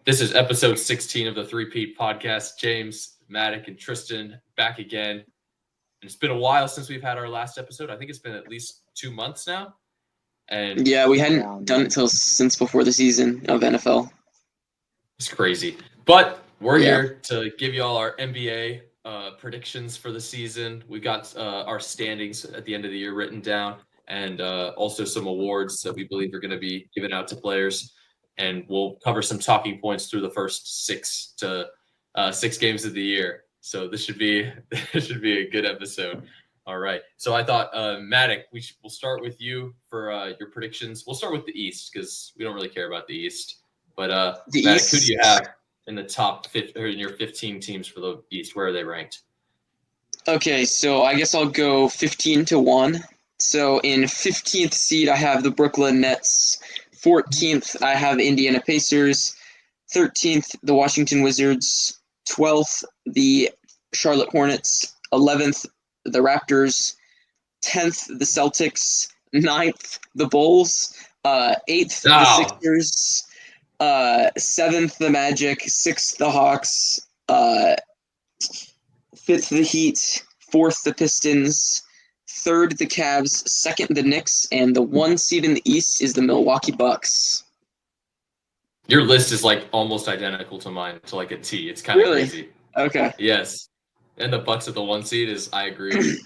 This is episode 16 of the Peat podcast. James, Maddoc, and Tristan back again. And it's been a while since we've had our last episode. I think it's been at least 2 months now. And yeah, we hadn't done it since before the season of NFL. It's crazy. But we're here to give you all our NBA predictions for the season. We got our standings at the end of the year written down, and also some awards that we believe are going to be given out to players. And we'll cover some talking points through the first 6 games of the year. So this should be a good episode. All right. So I thought, Maddoc, we'll start with you for your predictions. We'll start with the East because we don't really care about the East. But Maddoc, who do you have in the top 5 or in your 15 teams for the East? Where are they ranked? Okay, so I guess I'll go 15-1. So in 15th seed, I have the Brooklyn Nets. 14th, I have Indiana Pacers. 13th, the Washington Wizards. 12th, the Charlotte Hornets. 11th, the Raptors. 10th, the Celtics. 9th, the Bulls. 8th, the Sixers. 7th, the Magic. 6th, the Hawks. 5th, the Heat. 4th, the Pistons. 3rd, the Cavs. 2nd, the Knicks. And the 1 seed in the East is the Milwaukee Bucks. Your list is like almost identical to mine, to like a T. It's kind of crazy. Okay. Yes. And the Bucks at the 1 seed I agree.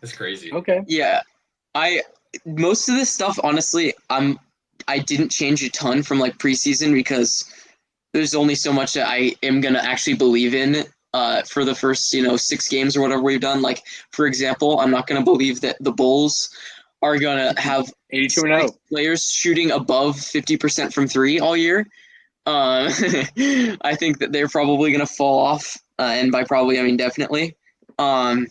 It's crazy. Okay. Yeah. Most of this stuff, honestly, I didn't change a ton from like preseason because there's only so much that I am gonna actually believe in for the first 6 games or whatever we've done. Like, for example, I'm not gonna believe that the Bulls are gonna have 82-0 players shooting above 50% from 3 all year. I think that they're probably gonna fall off, and by probably I mean definitely. But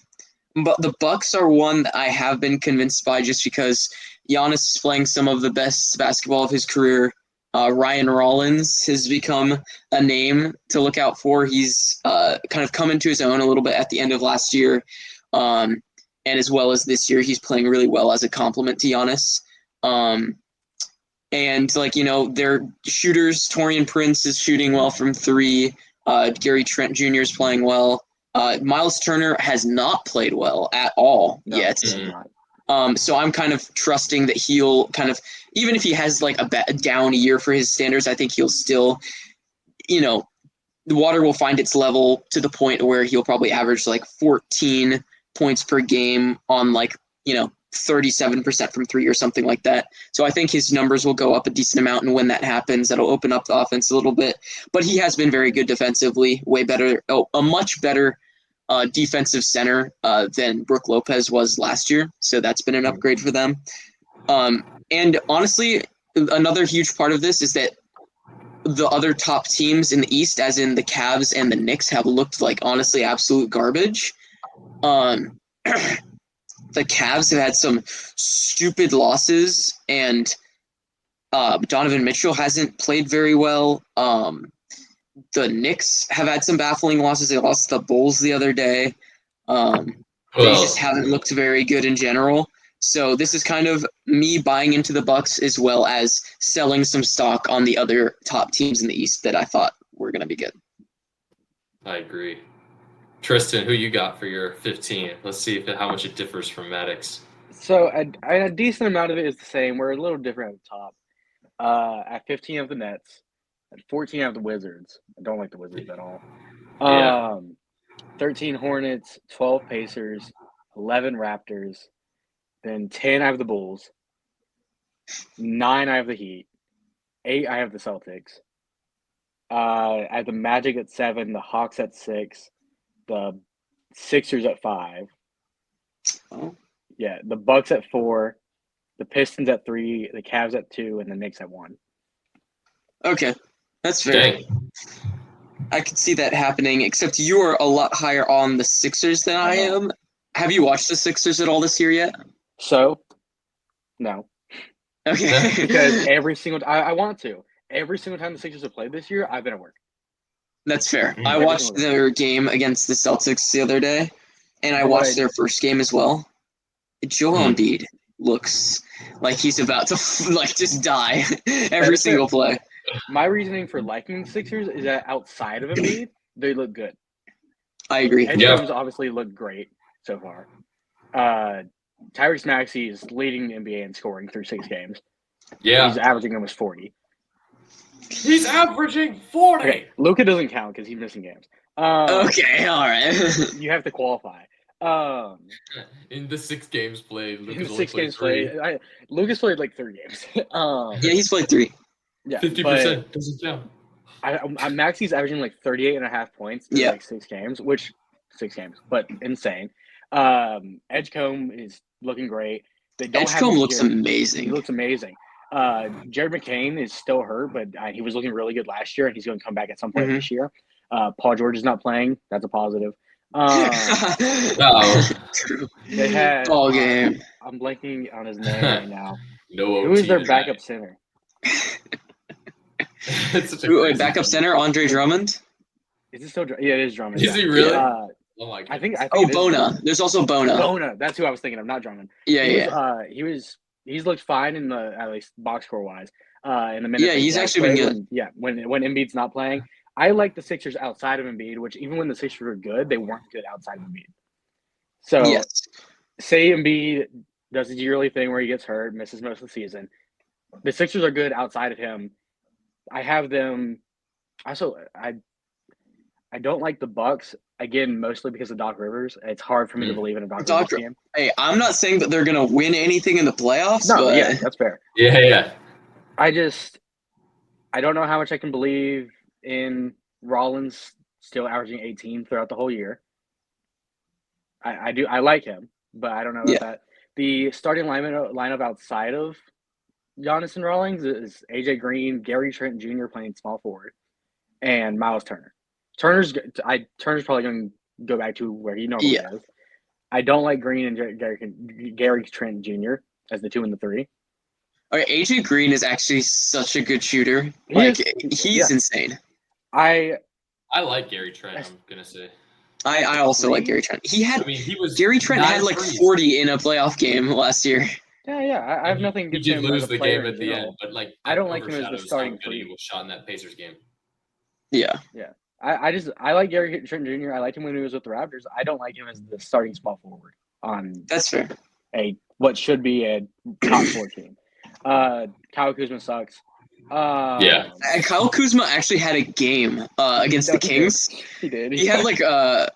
the Bucks are one that I have been convinced by just because Giannis is playing some of the best basketball of his career. Ryan Rollins has become a name to look out for. He's kind of come into his own a little bit at the end of last year. And as well as this year, he's playing really well as a complement to Giannis. And, their shooters, Taurean Prince is shooting well from 3. Gary Trent Jr. is playing well. Miles Turner has not played well at all yet. So I'm kind of trusting that he'll kind of, even if he has like a down year for his standards, I think he'll still, the water will find its level to the point where he'll probably average like 14 points per game on 37% from 3 or something like that. So I think his numbers will go up a decent amount, and when that happens, that'll open up the offense a little bit. But he has been very good defensively, a much better defensive center than Brook Lopez was last year. So that's been an upgrade for them. And honestly, another huge part of this is that the other top teams in the East, as in the Cavs and the Knicks, have looked like honestly absolute garbage. The Cavs have had some stupid losses, and Donovan Mitchell hasn't played very well. The Knicks have had some baffling losses. They lost the Bulls the other day. They just haven't looked very good in general. So this is kind of me buying into the Bucks as well as selling some stock on the other top teams in the East that I thought were going to be good. I agree. Tristan, who you got for your 15? Let's see how much it differs from Maddox. So a decent amount of it is the same. We're a little different at the top. At 15 of the Nets. At 14 of the Wizards. I don't like the Wizards at all. 13 Hornets, 12 Pacers, 11 Raptors. Then 10 I have the Bulls. 9 I have the Heat. 8 I have the Celtics. I have the Magic at 7, the Hawks at 6. The Sixers at 5. Oh. Yeah, the Bucks at 4, the Pistons at 3, the Cavs at 2, and the Knicks at 1. Okay, that's fair. I could see that happening, except you are a lot higher on the Sixers than I am. Have you watched the Sixers at all this year yet? So, no. Okay. Because every single I want to. Every single time the Sixers have played this year, I've been at work. That's fair. I watched their game against the Celtics the other day, and I watched their first game as well. Joel Embiid looks like he's about to just die every single play. my reasoning for liking the Sixers is that outside of Embiid, they look good. I agree. Edgecombs obviously look great so far. Tyrese Maxey is leading the NBA in scoring through 6 games. Yeah. He's averaging almost 40. He's averaging 40. Okay, Luka doesn't count because he's missing games. Okay, all right. You have to qualify. In the 6 games played, In Lucas the only 6 played games 3. played, Lucas played like 3 games. Yeah, he's played 3. Yeah, 50% doesn't count. Maxey's averaging like 38.5 points through Yeah. like 6 games, but insane. Edgecombe is looking great. They don't have Edgecombe looks Jared- amazing. He looks amazing. Jared McCain is still hurt, but he was looking really good last year, and he's going to come back at some point this year. Paul George is not playing. That's a positive. They had ball game. I'm blanking on his name right now. No Who is OT their tonight. backup center? It's such a Wait, crazy backup thing. center, Andre Drummond. Is it still? Yeah, it is Drummond. Is yeah. he really? Uh, Oh my god. I think Oh, it is Bona. Drummond. There's also Bona. Bona. That's who I was thinking of, not Drummond. Yeah, He's looked fine in the at least box score wise. In the minutes. Yeah, he's actually been good. When Embiid's not playing, I like the Sixers outside of Embiid, which even when the Sixers were good, they weren't good outside of Embiid. So Yes. say Embiid does his yearly thing where he gets hurt, misses most of the season. The Sixers are good outside of him. I have them. Also, I don't like the Bucks again, mostly because of Doc Rivers. It's hard for me to believe in a Doc Rivers team. Hey, I'm not saying that they're gonna win anything in the playoffs. No, but yeah, that's fair. Yeah. I don't know how much I can believe in Rollins still averaging 18 throughout the whole year. I like him, but I don't know about that. The starting lineup outside of Giannis and Rawlings is AJ Green, Gary Trent Jr. playing small forward, and Miles Turner. Turner's probably going to go back to where he normally is. I don't like Green and Gary Trent Jr. as the 2 and the 3. Okay, AJ Green is actually such a good shooter. He's insane. I like Gary Trent, I'm gonna say. I also like Gary Trent. Gary Trent had like 40 in a playoff game last year. Yeah. I have nothing against him. He did lose as a the player game at the end, but like I don't like him as the overshadows starting how good 3. he was shot in that Pacers game. Yeah. I like Gary Trent Jr. I liked him when he was with the Raptors. I don't like him as the starting small forward on That's fair. What should be a top 4 team. Kyle Kuzma sucks. And Kyle Kuzma actually had a game against the Kings. He did. He had like I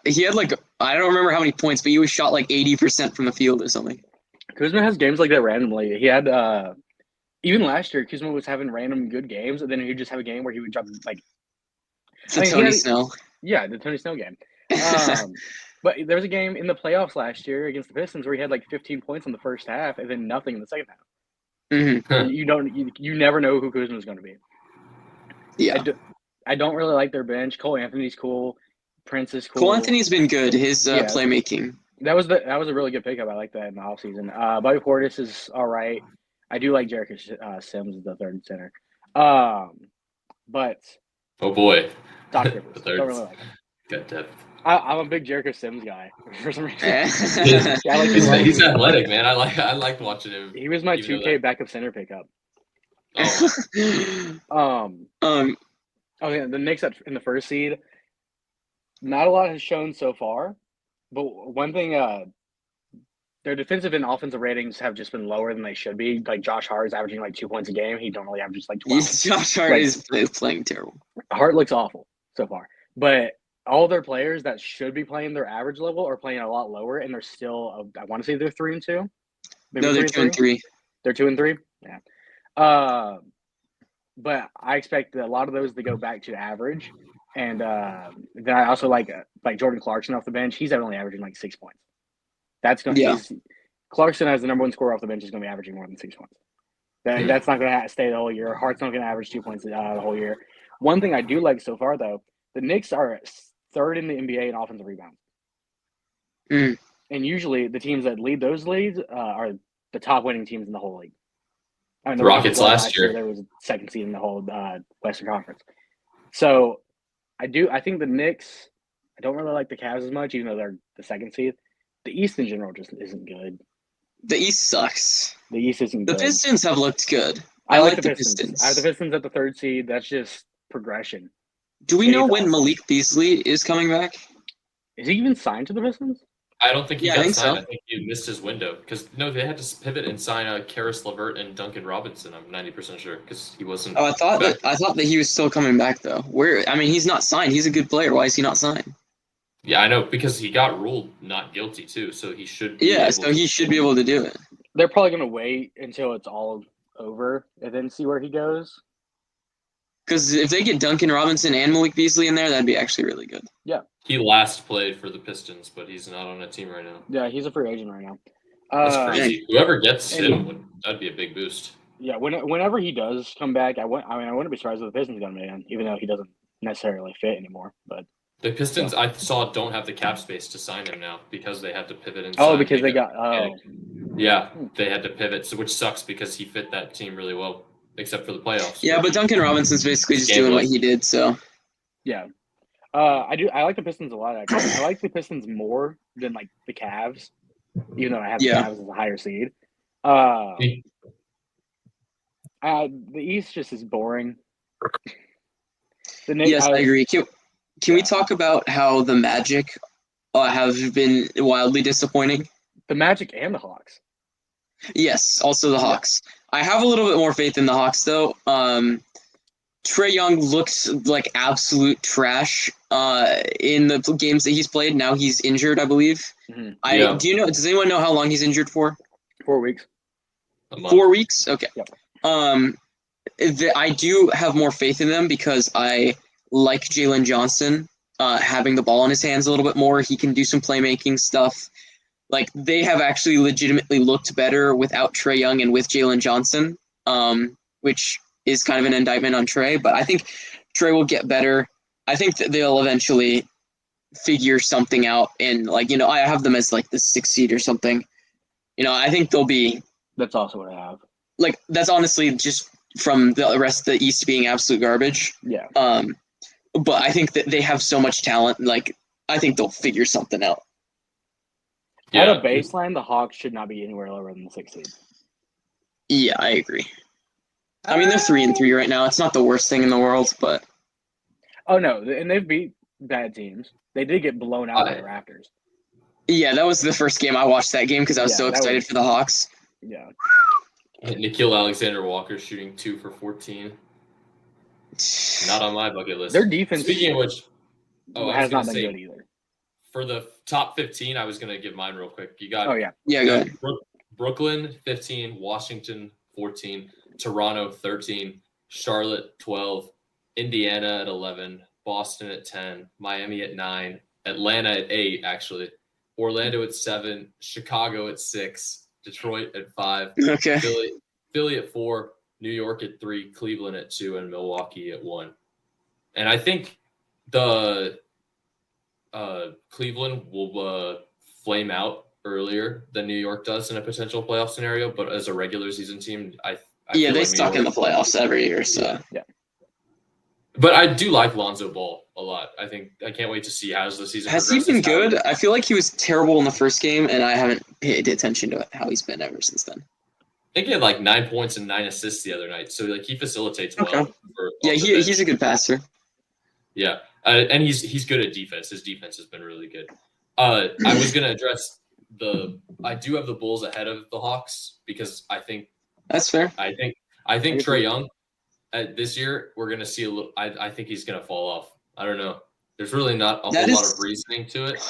don't remember how many points, but he was shot like 80% from the field or something. Kuzma has games like that randomly. He had even last year, Kuzma was having random good games, and then he'd just have a game where he would drop like Tony Snell. Yeah, the Tony Snell game. But there was a game in the playoffs last year against the Pistons where he had like 15 points in the first half and then nothing in the second half. You never know who Kuzma is going to be. Yeah, I don't really like their bench. Cole Anthony's cool. Prince is cool. Cole Anthony's been good. His playmaking. That was a really good pickup. I like that in the offseason. Bobby Portis is all right. I do like Jericho Sims as the third center. But oh boy, Doc Rivers. Don't really like him. Got depth. I'm a big Jericho Sims guy for some reason. He's athletic, man. I liked watching him. He was my 2K backup center pickup. Oh. The Knicks in the first seed. Not a lot has shown so far, but one thing, their defensive and offensive ratings have just been lower than they should be. Like Josh Hart is averaging like 2 points a game. He normally averages like 12. Josh Hart is playing terrible. Hart looks awful so far, but all their players that should be playing their average level are playing a lot lower, and they're still. I want to say they're 3-2. Maybe No, they're 2-3. They're 2-3. Yeah. But I expect a lot of those to go back to average, and then I also like Jordan Clarkson off the bench. He's only averaging like 6 points. That's going to Clarkson as the number 1 scorer off the bench is going to be averaging more than 6 points. That's not going to stay the whole year. Hart's not going to average 2 points the whole year. One thing I do like so far, though, the Knicks are third in the NBA in offensive rebounds. And usually the teams that lead those leads are the top winning teams in the whole league. The Rockets last year. There was a second seed in the whole Western Conference. So I think the Knicks, I don't really like the Cavs as much, even though they're the second seed. The East in general just isn't good. The East sucks. The East isn't good. The Pistons have looked good. I like the the Pistons. Pistons. I have the Pistons at the 3rd seed. That's just progression. Do we know Pays when off. Malik Beasley is coming back? Is he even signed to the Pistons? I don't think he Yeah, I got think signed. so. I think he missed his window because they had to pivot and sign Karis LeVert and Duncan Robinson. I'm 90% sure because he wasn't. Oh, I thought back. that he was still coming back though. He's not signed. He's a good player. Why is he not signed? Yeah, I know because he got ruled not guilty too, so he should. Be Yeah, able so to. he should be able to do it. They're probably going to wait until it's all over and then see where he goes. Because if they get Duncan Robinson and Malik Beasley in there, that'd be actually really good. He last played for the Pistons, but he's not on a team right now. Yeah, he's a free agent right now. That's crazy. Whoever gets and- him, that'd be a big boost. Yeah, whenever he does come back, I wouldn't be surprised if the Pistons got him in, even though he doesn't necessarily fit anymore. But The Pistons, I saw, don't have the cap space to sign him now because they had to pivot and oh, sign because they Jacob. got Yeah, they had to pivot, so which sucks because he fit that team really well, except for the playoffs. Yeah, but Duncan Robinson's basically just doing what he did. So yeah. I like the Pistons a lot. Actually, I like the Pistons more than like the Cavs, even though I have the Cavs as a higher seed. The East just is boring. Yes, I agree. Can we talk about how the Magic have been wildly disappointing? The Magic and the Hawks. Yes, also the Hawks. I have a little bit more faith in the Hawks, though. Trae Young looks like absolute trash in the games that he's played. Now he's injured, I believe. Mm-hmm. Does anyone know how long he's injured for? 4 weeks. 4 weeks? Okay. Yep. I do have more faith in them because I like Jalen Johnson having the ball in his hands a little bit more. He can do some playmaking stuff. Like, they have actually legitimately looked better without Trae Young and with Jalen Johnson, which is kind of an indictment on Trae. But I think Trae will get better. I think that they'll eventually figure something out. And, I have them as, the 6th seed or something. I think they'll be... That's also what I have. That's honestly just from the rest of the East being absolute garbage. Yeah. But I think that they have so much talent. I think they'll figure something out. At a baseline, the Hawks should not be anywhere lower than the 6th seed. Yeah, I agree. I mean, they're 3-3 right now. It's not the worst thing in the world, but... Oh, no, and they've beat bad teams. They did get blown out by the Raptors. Yeah, that was the first game. I watched that game because I was so excited for the Hawks. Yeah. Nikhil Alexander-Walker shooting 2 for 14. Not on my bucket list. Their defense Speaking of which, has not been good either. For the top 15, I was going to give mine real quick. You got Yeah, go ahead. Brooklyn 15, Washington 14, Toronto 13, Charlotte 12, Indiana at 11, Boston at 10, Miami at 9, Atlanta at 8 actually, Orlando at 7, Chicago at 6, Detroit at 5, Okay. Philly at 4, New York at 3, Cleveland at 2, and Milwaukee at 1. And I think the Cleveland will flame out earlier than New York does in a potential playoff scenario, but as a regular season team, I feel they like stuck in the playoffs every year, so yeah. But I do like Lonzo Ball a lot. I can't wait to see how the season has he been good? I feel like he was terrible in the first game, and I haven't paid attention to how he's been ever since then. I think he had 9 points and 9 assists the other night, so he facilitates well. Yeah, he's a good passer. Yeah, and he's good at defense. His defense has been really good. I was gonna address I do have the Bulls ahead of the Hawks because I think that's fair. I think Trae Young this year we're gonna see a little. I think he's gonna fall off. I don't know. There's really not a whole lot of reasoning to it,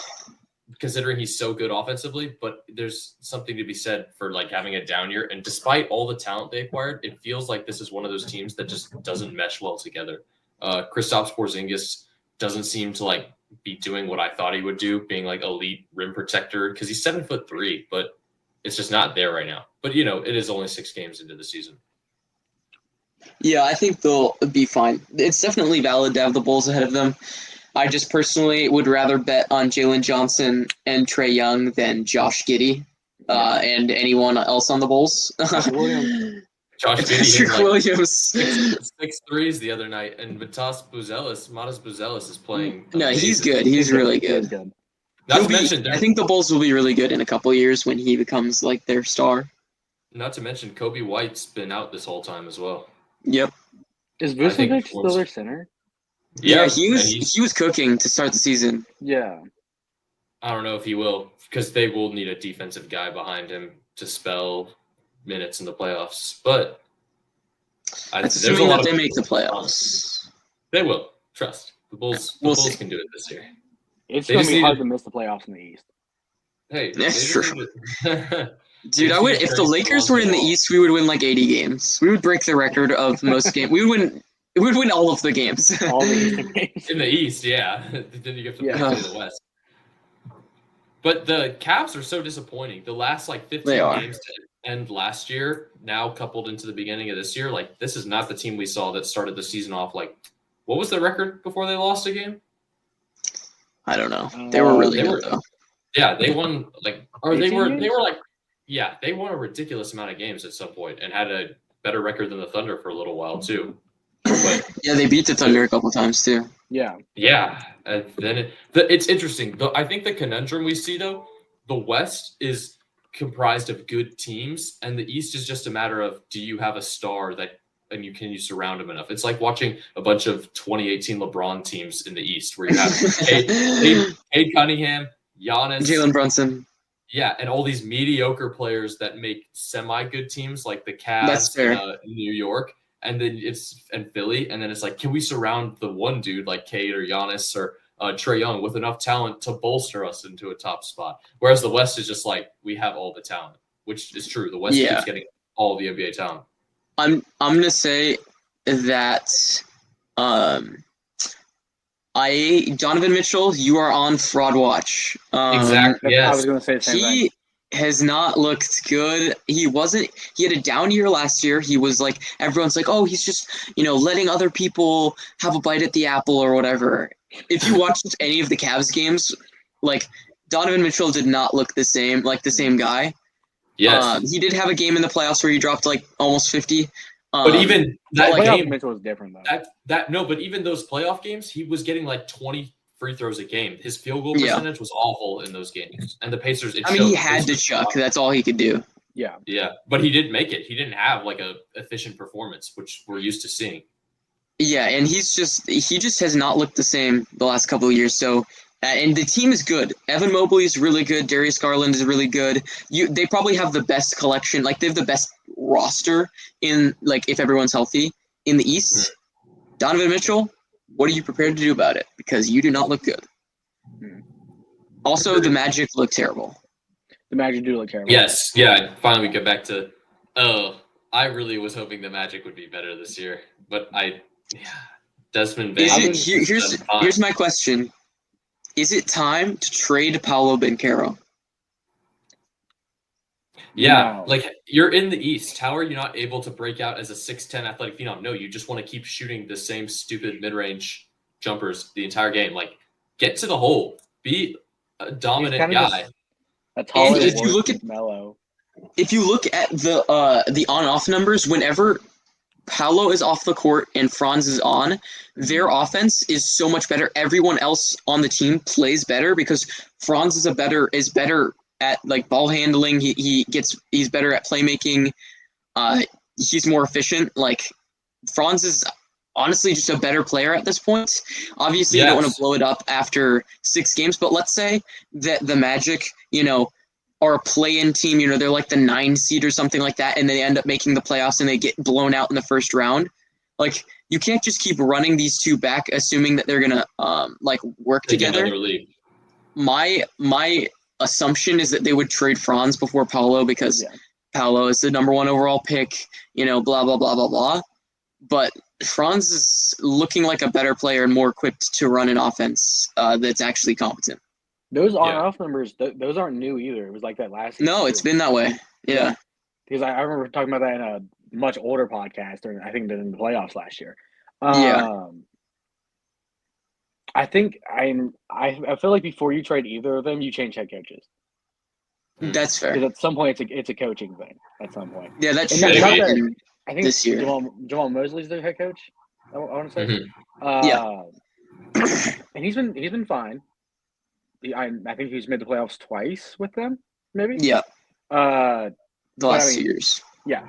considering he's so good offensively. But there's something to be said for having a down year. And despite all the talent they acquired, it feels like this is one of those teams that just doesn't mesh well together. Kristaps Porzingis doesn't seem to be doing what I thought he would do, being elite rim protector because he's 7'3", but it's just not there right now. But it is only 6 games into the season. Yeah, I think they'll be fine. It's definitely valid to have the Bulls ahead of them. I just personally would rather bet on Jalen Johnson and Trae Young than Josh Giddey and anyone else on the Bulls. Josh Giddey Patrick Williams. 6 threes the other night, and Matas Buzelis is playing. No, he's good. He's really good. Not to mention, I think the Bulls will be really good in a couple of years when he becomes their star. not to mention Kobe White's been out this whole time as well. Yep. Is I think Vucevic still their center? Yeah, he and was cooking to start the season. Yeah. I don't know if he will, because they will need a defensive guy behind him to spell minutes in the playoffs. But That's there's a assuming lot that of they make the playoffs. They will. Trust. The Bulls We'll see. can do it this year. It's They going just to be hard need to miss the playoffs in the East. Hey, That's they true. just need to Dude, I would if the Lakers were in the East, we would win like 80 games. We would break the record of most games. We would win all of the games. All the Eastern games. in the East, yeah. Then you have to Yeah. play the West. But the Cavs are so disappointing. The last like 15 They are. games to end last year, now coupled into the beginning of this year, like this is not the team we saw that started the season off like what was the record before they lost a game? I don't know. They were really they good were- though. Yeah, they won like or they 18 were games? like yeah, they won a ridiculous amount of games at some point and had a better record than the Thunder for a little while too. But Yeah, they beat the Thunder a couple times too. Yeah. yeah, and then it's interesting. I think the conundrum we see though, the West is comprised of good teams, and the East is just a matter of do you have a star that and you surround him enough. It's like watching a bunch of 2018 LeBron teams in the East where you have Cade Cunningham, Giannis, Jalen Brunson. yeah, and all these mediocre players that make semi-good teams like the That's Cavs fair. in New York, and then and Philly, and then it's like, can we surround the one dude like Cade or Giannis or Trae Young with enough talent to bolster us into a top spot? Whereas the West is just like we have all the talent, which is true. The West Yeah. keeps getting all the NBA talent. I'm gonna say that Donovan Mitchell, you are on fraud watch. Exactly. I was Yes. going to say the same thing. He has not looked good. He had a down year last year. He was like, everyone's like, oh, he's just, letting other people have a bite at the apple or whatever. If you watched any of the Cavs games, like Donovan Mitchell did not look the same guy. Yes. He did have a game in the playoffs where he dropped like almost 50. But even that Playoff game, Mitchell was different though. but even those playoff games, he was getting like 20 free throws a game. His field goal Yeah. percentage was awful in those games. And the Pacers, he had to chuck. That's all he could do. Yeah. Yeah, but he didn't make it. He didn't have like a efficient performance, which we're used to seeing. Yeah, and he just has not looked the same the last couple of years. So, and the team is good. Evan Mobley is really good. Darius Garland is really good. They probably have the best collection. Like they have the best roster in like if everyone's healthy in the East. Donovan Mitchell, what are you prepared to do about it? Because you do not look good. Also, the Magic look terrible. The Magic do look terrible. Yes, yeah. Finally, we get back to. Oh, I really was hoping the Magic would be better this year, but Desmond Bain. Here's my question: is it time to trade Paolo Banchero? Yeah, No. like you're in the East. How are you not able to break out as a 6'10" athletic phenom? No, you just want to keep shooting the same stupid mid-range jumpers the entire game. Like, get to the hole. Be a dominant guy. A taller, And if you look at Melo. If you look at the on and off numbers, whenever Paolo is off the court and Franz is on, their offense is so much better. Everyone else on the team plays better because Franz is better at like ball handling. He's better at playmaking. He's more efficient. Like Franz is honestly just a better player at this point. Obviously, you don't want to blow it up after 6 games, but let's say that the Magic, are a play-in team. They're like the 9 seed or something like that, and they end up making the playoffs and they get blown out in the first round. Like you can't just keep running these two back, assuming that they're gonna work together. My assumption is that they would trade Franz before Paolo because Paolo is the number 1 overall pick. Blah blah blah blah blah. But Franz is looking like a better player and more equipped to run an offense that's actually competent. Those on-off numbers, those aren't new either. It was like that last season. No, it's been that way. Yeah. Because I remember talking about that in a much older podcast, or I think in the playoffs last year. I think I feel like before you trade either of them, you change head coaches. That's fair. Because at some point, it's a coaching thing. At some point. Yeah, that's true. true. I think this year. Jamal Mosley's the head coach. I want to say. Mm-hmm. And he's been fine. I think he's made the playoffs twice with them, maybe. Yeah. the last 2 years. Yeah,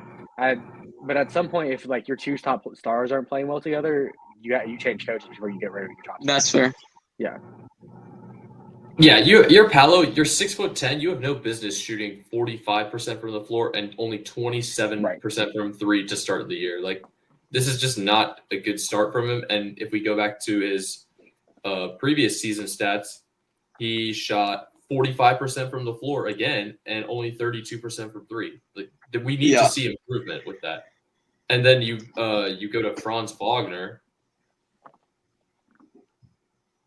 but at some point, if like your two top stars aren't playing well together, you change coaches before you get rid of your top. That's fair. Yeah. Yeah, you're Paolo. You're 6'10". You have no business shooting 45% from the floor and only 27% from three to start the year. Like, this is just not a good start from him. And if we go back to his previous season stats, he shot 45% from the floor again and only 32% from three. Like, we need to see improvement with that. And then you go to Franz Wagner.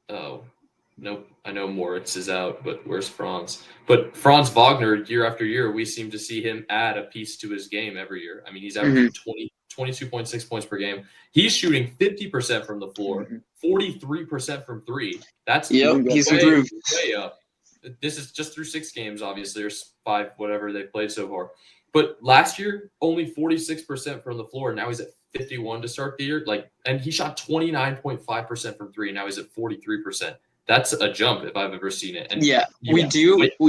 Oh. Nope, I know Moritz is out, but where's Franz? But Franz Wagner, year after year, we seem to see him add a piece to his game every year. I mean, he's averaging 22.6 points per game. He's shooting 50% from the floor, 43% from three. That's he's improved. Way up. This is just through 6 games, obviously, or 5, whatever they've played so far. But last year, only 46% from the floor. Now he's at 51 to start the year. And he shot 29.5% from three. And now he's at 43%. That's a jump if I've ever seen it. And we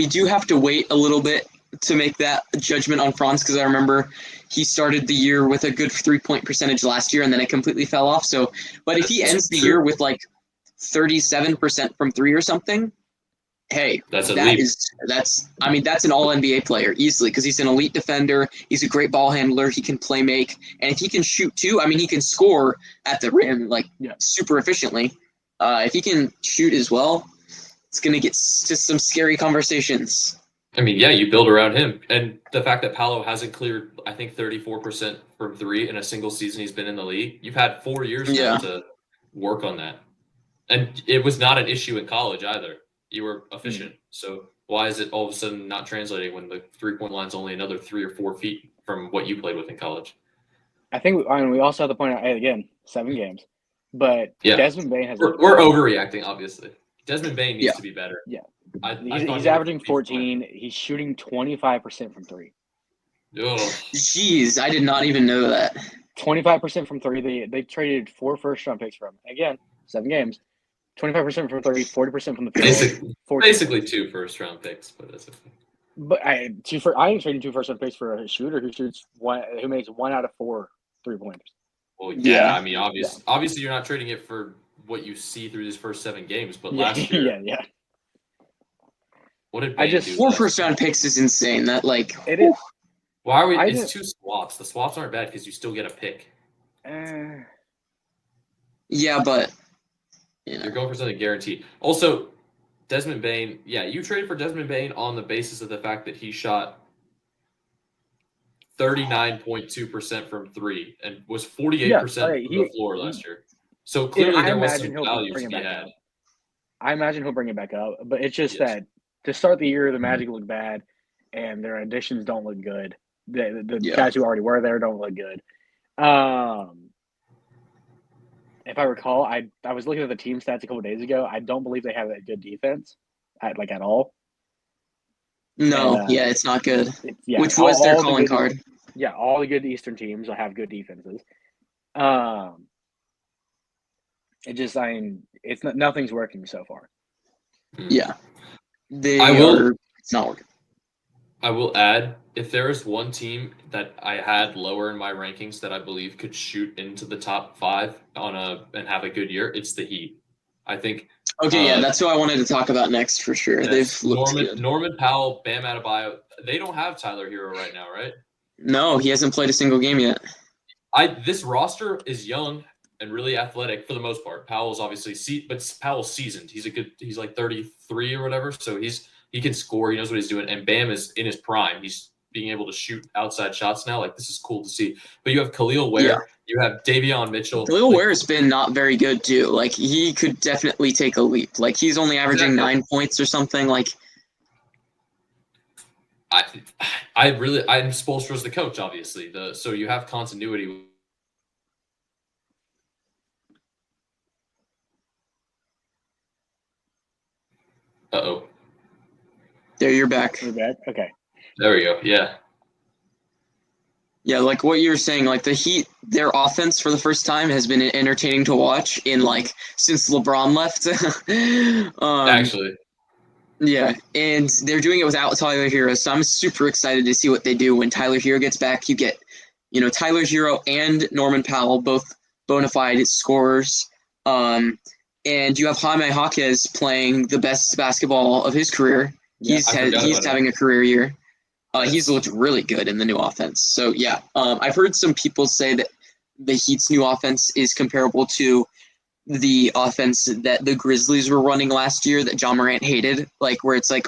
do have to wait a little bit to make that judgment on Franz, because I remember he started the year with a good 3-point percentage last year and then it completely fell off. So, but if he ends the year with like 37% from three or something, hey, that's an all NBA player easily, because he's an elite defender. He's a great ball handler. He can play make, and if he can shoot too, I mean, he can score at the rim super efficiently. If he can shoot as well, it's going to get to some scary conversations. I mean, yeah, you build around him. And the fact that Paolo hasn't cleared, I think, 34% from three in a single season he's been in the league, you've had 4 years now to work on that. And it was not an issue in college either. You were efficient. So why is it all of a sudden not translating when the three-point line's only another 3 or 4 feet from what you played with in college? I think we also have to point out, again, 7 games. But Desmond Bane has. We're overreacting, obviously. Desmond Bane needs to be better. Yeah. He's averaging 14. He's shooting 25% from three. Ugh. Jeez, I did not even know that. 25% from three. They traded 4 first-round picks from him. Again, 7 games. 25% from three, 40% from the field. Basically 2 first-round picks, but that's okay. But I ain't trading 2 first-round picks for a shooter who makes 1 out of 4 3-pointers. Well, yeah, I mean, obviously you're not trading it for what you see through these first 7 games, but last year, what did Bane do? 4 first-round picks is insane. That it is. Why are we? It's 2 swaps. The swaps aren't bad because you still get a pick. Yeah, but you're going for something guaranteed. Also, Desmond Bane. Yeah, you traded for Desmond Bane on the basis of the fact that he shot 39.2% from three and was 48% from the floor last year. So clearly there was some value to be had. I imagine he'll bring it back up, but it's just that to start the year, the Magic look bad, and their additions don't look good. The guys who already were there don't look good. If I recall, I was looking at the team stats a couple days ago. I don't believe they have a good defense at all. No, it's not good. Which was their calling card. Yeah, all the good Eastern teams will have good defenses. Nothing's working so far. Yeah, it's not working. I will add, if there is one team that I had lower in my rankings that I believe could shoot into the top 5 and have a good year, it's the Heat. I think. Okay, that's who I wanted to talk about next for sure. They've looked good. Norman Powell, Bam Adebayo. They don't have Tyler Hero right now, right? No, he hasn't played a single game yet. This roster is young and really athletic for the most part. Powell's obviously but Powell's seasoned. He's like 33 or whatever, so he can score. He knows what he's doing, and Bam is in his prime. He's being able to shoot outside shots now. Like, this is cool to see. But you have Khalil Ware, you have Davion Mitchell. Khalil Ware has been not very good too. Like, he could definitely take a leap. Like, he's only averaging 9 points or something. Like, I'm Spoelstra's the coach, obviously. So you have continuity. Uh-oh. There, you're back. You're back? Okay. There we go. Yeah. Yeah, like what you were saying, like the Heat, their offense for the first time has been entertaining to watch since LeBron left. Actually. Yeah, and they're doing it without Tyler Hero, so I'm super excited to see what they do when Tyler Hero gets back. You get, Tyler Hero and Norman Powell, both bona fide scorers. And you have Jaime Jaquez playing the best basketball of his career. Yeah, He's I forgot he's about having a career year. He's Yes. looked really good in the new offense. So yeah, I've heard some people say that the Heat's new offense is comparable to the offense that the Grizzlies were running last year that John Morant hated, like where it's like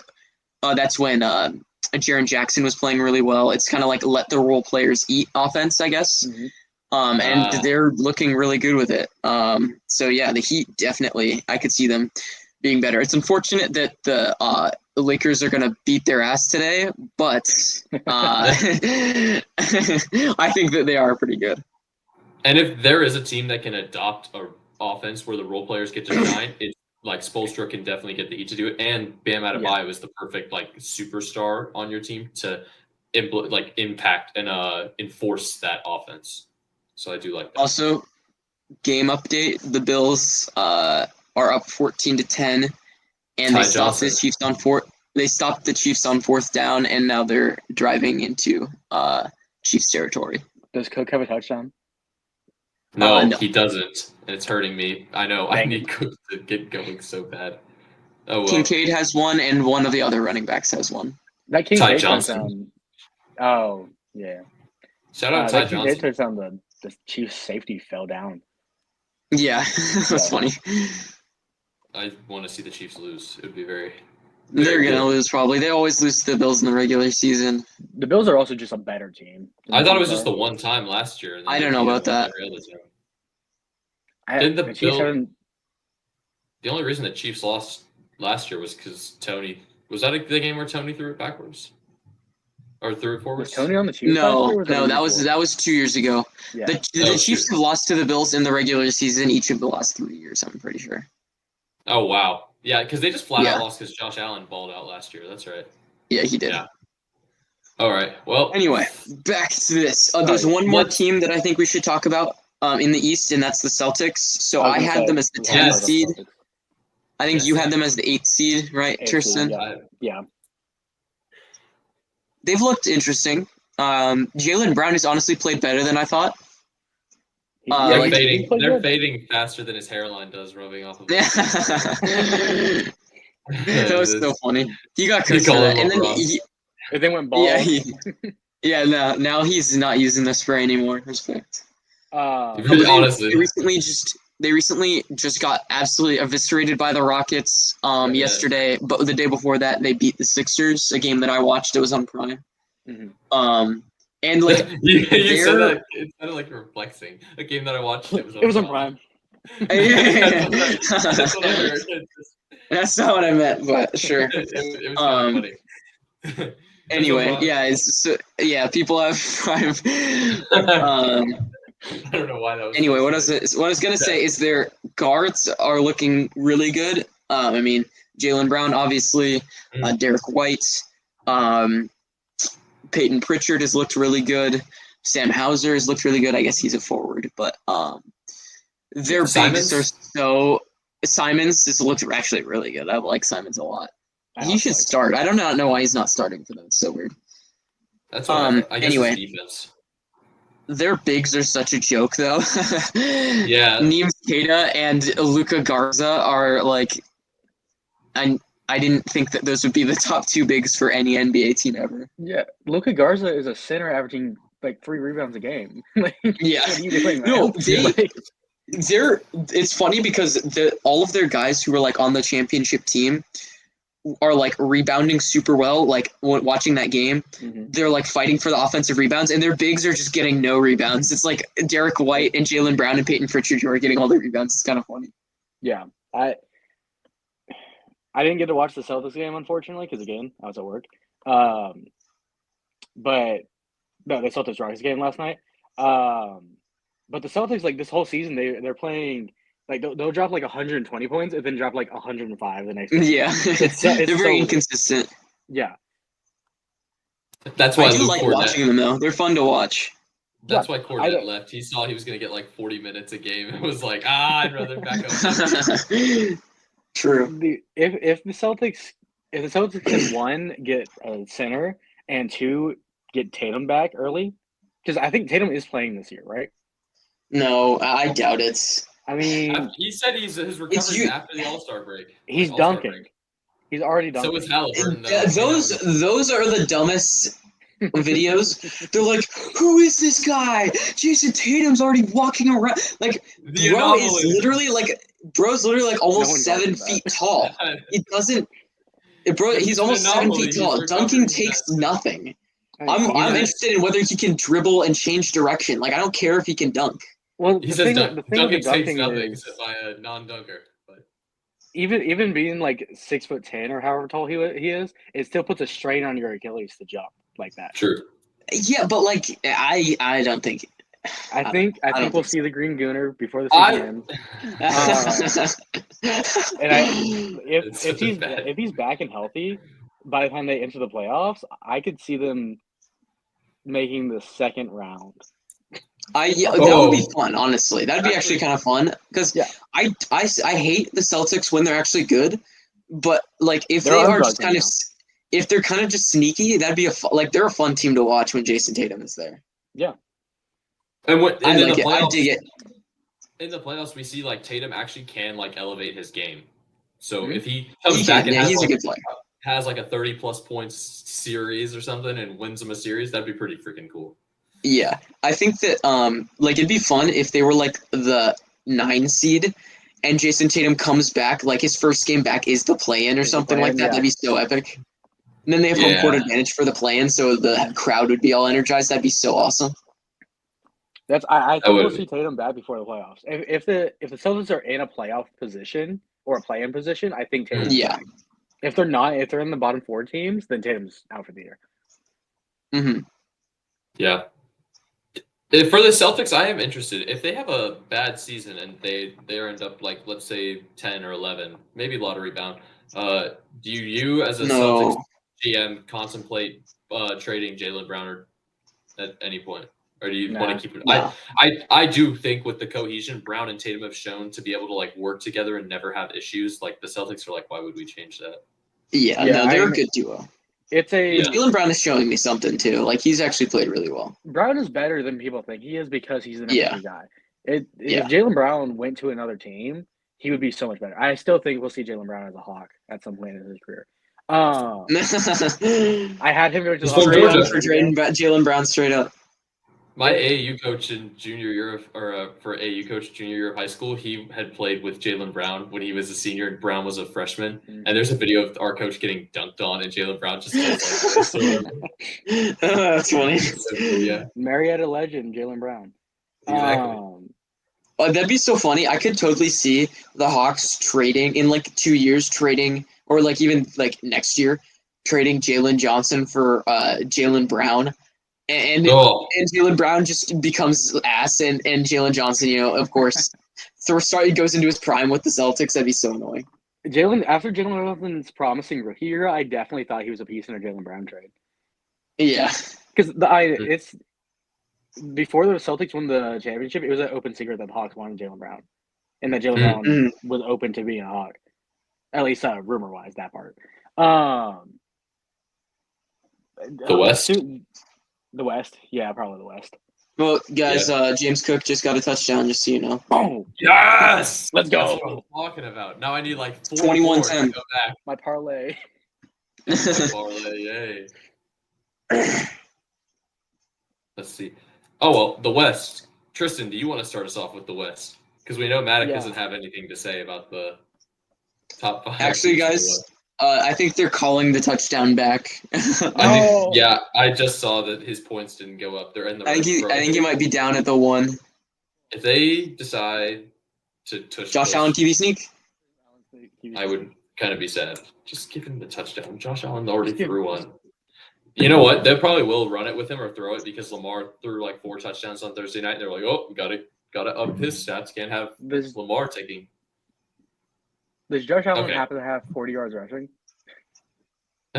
that's when Jaren Jackson was playing really well. It's kind of like let the role players eat offense, I guess. Mm-hmm. And they're looking really good with it. So yeah, the Heat definitely, I could see them being better. It's unfortunate that the Lakers are going to beat their ass today, but I think that they are pretty good. And if there is a team that can adopt a offense where the role players get to shine, it's like Spoelstra can definitely get the Heat to do it. And Bam Adebayo is the perfect like superstar on your team to impact and enforce that offense. So I do like that. Also, game update: the Bills are up 14-10, and Ty they stopped the Johnson. Chiefs on They stopped the Chiefs on fourth down, and now they're driving into Chiefs territory. Does Cook have a touchdown? No, No. he doesn't, and it's hurting me. I know. I Dang need Cook to get going so bad. Oh well. Kincaid has one, and one of the other running backs has one. That Ty Kincaid Johnson. touchdown. Oh yeah. Shout out Ty that Kincaid Johnson. touchdown. The Chiefs safety fell down. Yeah, that's funny. I want to see the Chiefs lose. It would be very. They're good. gonna lose probably. They always lose to the Bills in the regular season. The Bills are also just a better team. I thought it was just the one time last year. And then I they don't know beat about them that. every other time. Didn't the Chiefs haven't. The only reason the Chiefs lost last year was because Tony. Was that the game where Tony threw it backwards? Or threw it forwards? Was Tony on the Chiefs last No, year? Or was no, the that year was before? 2 years ago. Yeah. The Chiefs have lost to the Bills in the regular season each of the last 3 years. I'm pretty sure. Oh wow, yeah, because they just flat out lost because Josh Allen balled out last year. That's right. Yeah, he did. Yeah. All right. Well. Anyway, back to this. There's one more team that I think we should talk about in the East, and that's the Celtics. So I had them as the 10th seed. I think you had them as the 8th seed, right, Tristan? Yeah. They've looked interesting. Jaylen Brown has honestly played better than I thought. They're fading. They're fading faster than his hairline does, rubbing off of it. That was so funny. He got cursed for that, and then went bald. Yeah, now he's not using the spray anymore. Respect. Honestly, they recently just got absolutely eviscerated by the Rockets yesterday, but the day before that they beat the Sixers, a game that I watched. It was on Prime. Mm-hmm. And like you said that it sounded like you're flexing. A game that I watched, it was on Prime. That's what I heard. That's not what I meant, but sure. It was kind of funny. Anyway, people have Prime. I don't know why that was. Anyway, what I was gonna say is their guards are looking really good. I mean, Jaylen Brown, obviously, Derek White, Peyton Pritchard has looked really good. Sam Hauser has looked really good. I guess he's a forward, but their bigs are so. Simons has looked actually really good. I like Simons a lot. He should start. I don't know why he's not starting for them. It's so weird. That's what I guess anyway. Defense. Their bigs are such a joke, though. Yeah. Neems Keita and Luka Garza are like, I didn't think that those would be the top two bigs for any NBA team ever. Yeah, Luka Garza is a center averaging like 3 rebounds a game. Yeah. What are you doing, man? No, it's funny because all of their guys who were like on the championship team are like rebounding super well. Like watching that game, they're like fighting for the offensive rebounds, and their bigs are just getting no rebounds. It's like Derek White and Jaylen Brown and Peyton Pritchard who are getting all the rebounds. It's kind of funny. Yeah, I didn't get to watch the Celtics game unfortunately because again I was at work. But no, the Celtics Rockets game last night. But the Celtics like this whole season they're playing. Like they'll drop like 120 points and then drop like 105 the next game. Yeah, they're very inconsistent. Yeah, that's why I do like watching them though. They're fun to watch. That's why Cornette left. He saw he was going to get like 40 minutes a game. It was like, I'd rather back up. True. If the Celtics if the Celtics can, one, get a center, and two, get Tatum back early, because I think Tatum is playing this year, right? No, I doubt it. I mean, He said his recovery's after the All-Star break. he's All-Star dunking. break. He's already dunking. So is Halliburton, though. Those are the dumbest videos. They're like, who is this guy? Jason Tatum's already walking around. Like, bro's literally like almost 7 feet tall. He doesn't. Bro, he's almost 7 feet tall. Dunking takes nothing. I'm interested in whether he can dribble and change direction. Like, I don't care if he can dunk. Well, he says dunking takes nothing by a non-dunker. But even being like 6'10" or however tall he is, it still puts a strain on your Achilles to jump like that. True. Yeah, but like I don't think. I think we'll see the Green Gooner before the season ends. And if he's back and healthy, by the time they enter the playoffs, I could see them making the second round. That would be fun, honestly. That'd be actually kind of fun because I hate the Celtics when they're actually good, but like if they're kind of just sneaky, that'd be they're a fun team to watch when Jason Tatum is there. Yeah, and I dig it. In the playoffs, we see like Tatum actually can like elevate his game. So if he comes back and he's a good player. Has like a 30+ points series or something and wins them a series, that'd be pretty freaking cool. Yeah, I think that it'd be fun if they were like the 9 seed, and Jason Tatum comes back, like his first game back is the play-in or something like that. Yeah. That'd be so epic. And then they have home court advantage for the play-in, so the crowd would be all energized. That'd be so awesome. I think we'll see Tatum back before the playoffs. If the Celtics are in a playoff position or a play-in position, I think Tatum's back. If they're not, if they're in the bottom 4 teams, then Tatum's out for the year. Mm-hmm. Yeah. For the Celtics, I am interested. If they have a bad season and they end up like, let's say 10 or 11, maybe lottery bound, do you as a Celtics GM contemplate trading Jaylen Brown at any point? Or do you want to keep it? No. I do think with the cohesion, Brown and Tatum have shown to be able to like work together and never have issues. Like the Celtics are like, why would we change that? Yeah, they're a good duo. Jaylen Brown is showing me something too. Like he's actually played really well. Brown is better than people think he is because he's the number 2 guy. If Jaylen Brown went to another team, he would be so much better. I still think we'll see Jaylen Brown as a Hawk at some point in his career. I had him go to the Hawks. For Jaylen Brown straight up. My AAU coach in junior year of high school, he had played with Jaylen Brown when he was a senior and Brown was a freshman. And there's a video of our coach getting dunked on and Jaylen Brown just does like that's funny. Yeah. Marietta legend, Jaylen Brown. Exactly. That'd be so funny. I could totally see the Hawks trading in like 2 years, or like even like next year, trading Jalen Johnson for Jaylen Brown. And Jaylen Brown just becomes ass, and Jalen Johnson, of course, goes into his prime with the Celtics. That'd be so annoying. After Jalen Johnson's promising rookie year, I definitely thought he was a piece in a Jaylen Brown trade. Yeah, because it's before the Celtics won the championship, it was an open secret that the Hawks wanted Jaylen Brown, and that Jaylen Brown was open to being a Hawk, at least rumor-wise that part. The West. The West, yeah, probably the West. Well, guys, James Cook just got a touchdown, just so you know. Oh, yes! Let's go. That's what I'm talking about. Now I need like 21-10. to go back. My parlay. Yay. Let's see. Oh, well, the West. Tristan, do you want to start us off with the West? Because we know Maddoc doesn't have anything to say about the top 5. Actually, guys, I think they're calling the touchdown back. I just saw that his points didn't go up. They're in the. I think he might be down at the 1. If they decide to Josh Allen TV sneak, I would kind of be sad. Just give him the touchdown. Josh Allen already threw one. You know what? They probably will run it with him or throw it because Lamar threw like 4 touchdowns on Thursday night. They're like, oh, we gotta up his stats. Can't have Lamar taking. Does Josh Allen happen to have 40 yards rushing?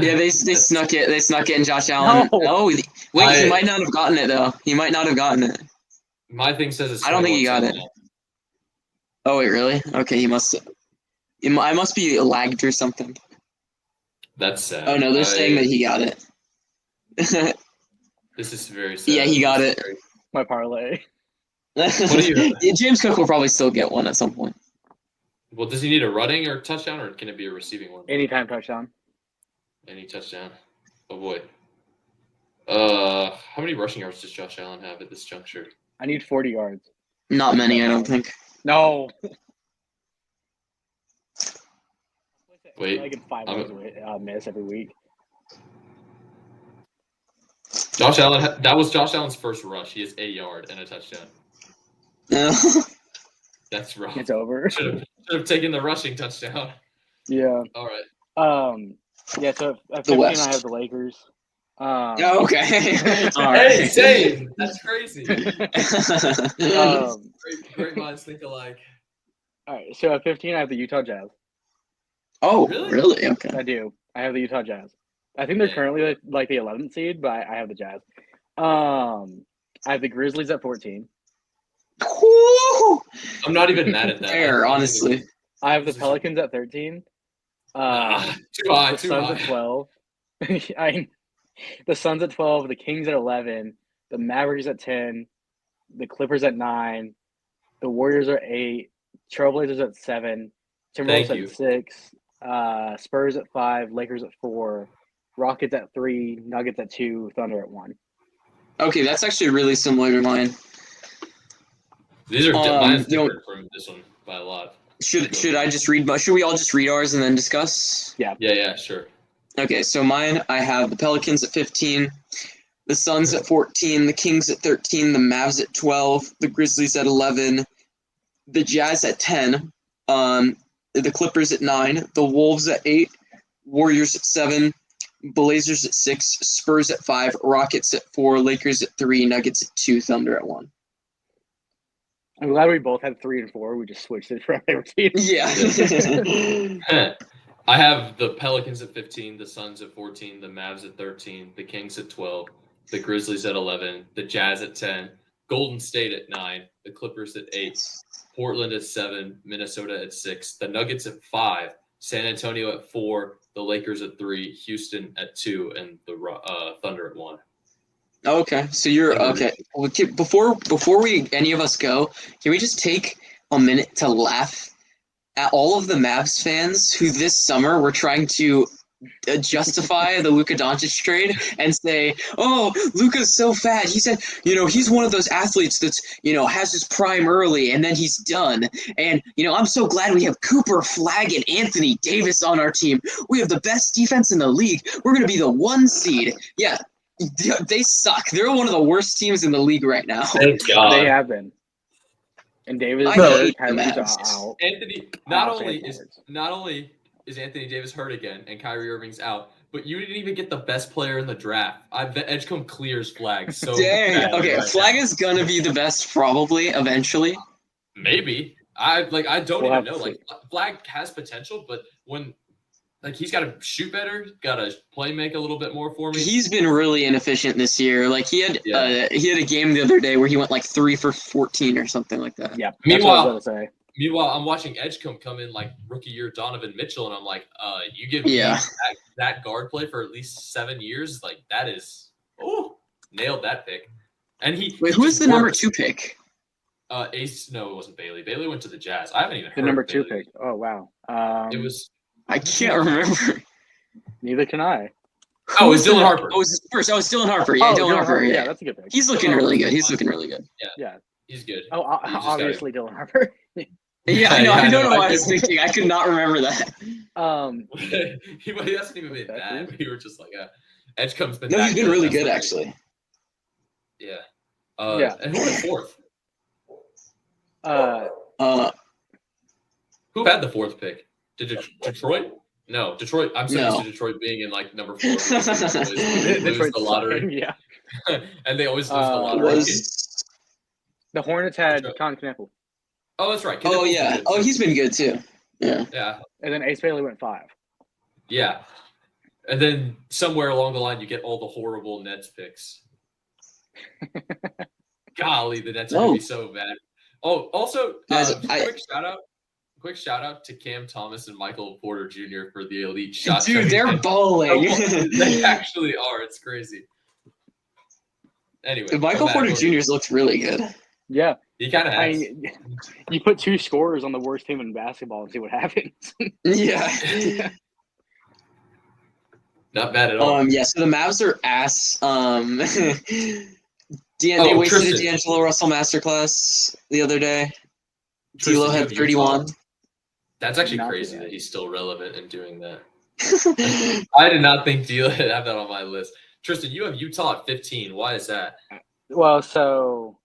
Yeah, they snuck it. They snuck it in Josh Allen. No. Oh, wait, he might not have gotten it though. He might not have gotten it. My thing says it's. I don't think he got it. Oh wait, really? Okay, he must. I must be lagged or something. That's sad. Oh no, they're saying that he got it. This is very sad. Yeah, he got it. My parlay. What do you? Yeah, James Cook will probably still get one at some point. Well, does he need a running or touchdown, or can it be a receiving one? Anytime touchdown. Any touchdown. Oh boy. How many rushing yards does Josh Allen have at this juncture? I need 40 yards. Not many, I don't think. No. Wait, I get 5 yards miss every week. Josh Allen. That was Josh Allen's first rush. He has 8 yards and a touchdown. No. That's rough. It's over. Should have taken the rushing touchdown. Yeah. All right. Yeah. So at The 15, West. I have the Lakers. Oh, okay. All Hey, right. same. That's crazy. Um, Great minds think alike. all right. So at 15, I have the Utah Jazz. Oh, Really? really? Okay. I do. I have the Utah Jazz. I think they're Yeah. currently like the 11th seed, but I have the Jazz. I have the Grizzlies at 14. Woo! I'm not even mad at that. Fair, honestly. I have the Pelicans at 13. Too high. The Too Suns high. at 12. The Suns at 12. The Kings at 11. The Mavericks at 10. The Clippers at 9. The Warriors are 8. Trailblazers at 7. Thank Timberwolves you. at 6. Spurs at 5. Lakers at 4. Rockets at 3. Nuggets at 2. Thunder at 1. Okay, that's actually really similar to mine. These are mine's you know- different from this one by a lot. Should I just read? Should we all just read ours and then discuss? Yeah, sure. Okay, so mine, I have the Pelicans at 15, the Suns at 14, the Kings at 13, the Mavs at 12, the Grizzlies at 11, the Jazz at 10, the Clippers at 9, the Wolves at 8, Warriors at 7, Blazers at 6, Spurs at 5, Rockets at 4, Lakers at 3, Nuggets at 2, Thunder at 1. I'm glad we both had 3 and 4. We just switched it for our favorite team. Yeah. I have the Pelicans at 15, the Suns at 14, the Mavs at 13, the Kings at 12, the Grizzlies at 11, the Jazz at 10, Golden State at 9, the Clippers at 8, Portland at 7, Minnesota at 6, the Nuggets at 5, San Antonio at 4, the Lakers at 3, Houston at 2, and the Thunder at 1. Okay, so you're okay. Well, before we any of us go, can we just take a minute to laugh at all of the Mavs fans who this summer were trying to justify the Luka Doncic trade and say, "Oh, Luka's so fat. He said, he's one of those athletes that's, has his prime early and then he's done. And, I'm so glad we have Cooper, Flag, and Anthony Davis on our team. We have the best defense in the league. We're going to be the 1 seed." Yeah. They suck. They're one of the worst teams in the league right now. Thank God. They have been. And Davis I hurt. hate the Kyrie's Mavs. out. Anthony, not only is Anthony Davis hurt again and Kyrie Irving's out, but you didn't even get the best player in the draft. Edgecombe clears Flag. So dang. bad Okay, right Flag now. is gonna be the best probably eventually. Maybe. I don't We'll even have know. to Like Flag has potential, but when he's got to shoot better, got to play make a little bit more for me. He's been really inefficient this year. Like he had a game the other day where he went like 3 for 14 or something like that. Yeah. That's what I was going to say. Meanwhile, I'm watching Edgecombe come in like rookie year Donovan Mitchell, and I'm like, you give me that guard play for at least 7 years, like that is nailed that pick. And who is the number 2 pick? Ace. No, it wasn't Bailey. Bailey went to the Jazz. I haven't even heard The number of 2 Bailey. pick. Oh, wow. It was. I can't remember. Neither can I. Oh, it was Dylan Harper. Oh, it was his first. Oh, it's Dylan Harper. Yeah, Dylan Harper. Yeah, that's a good pick. He's looking really good. He's looking really good. Yeah. He's good. Oh, obviously Dylan Harper. Yeah, I know. I don't know why I was thinking. I could not remember that. He hasn't even been bad. We were just like, Edgecome's been. No, he's been really good actually. Yeah. Yeah. And who went 4th? Who had the 4th pick? Did Detroit? No, Detroit. I'm so used to Detroit being in like number 4. They lose the lottery. Yeah. And they always lose the lottery. The Hornets had Con Knuckle. Oh, that's right. Oh yeah. Oh, he's been good too. Yeah. Yeah. And then Ace Bailey went 5. Yeah. And then somewhere along the line, you get all the horrible Nets picks. Golly, the Nets are going to be so bad. Oh, also, Guys, quick shout out quick shout out to Cam Thomas and Michael Porter Jr. for the elite shot. Dude, they're bowling. They actually are. It's crazy. Anyway, Michael Porter Jr.'s looks really good. Yeah. He kind of has. You put 2 scorers on the worst team in basketball and see what happens. Yeah. Not bad at all. Yeah, so the Mavs are ass. They wasted a D'Angelo Russell masterclass the other day. D'Lo had 31. That's actually crazy that he's still relevant and doing that. I did not think D'Lo would have that on my list. Tristan, you have Utah at 15. Why is that? Well, so,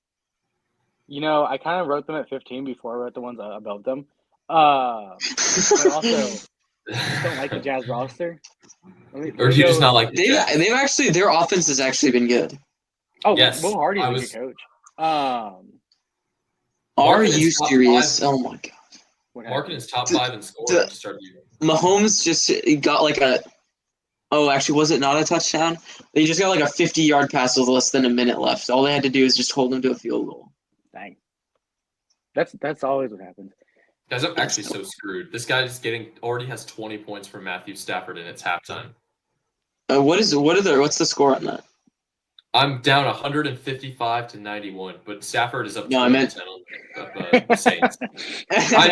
I kind of wrote them at 15 before I wrote the ones above them. But also, I just don't like the Jazz roster. Or do you just not like the Jazz? They've actually, their offense has actually been good. Oh, yes. Will Hardy's a good coach. Are you serious? Oh my god. Markkanen's top 5 in scoring to start the year. Mahomes just got like was it not a touchdown? They just got like a 50-yard pass with less than a minute left. All they had to do is just hold him to a field goal. Dang. That's always what happens. Guys, I'm actually so screwed. This guy's already has 20 points from Matthew Stafford, and it's halftime. What's the score on that? I'm down 155-91, but Stafford is up 10 on the Saints. I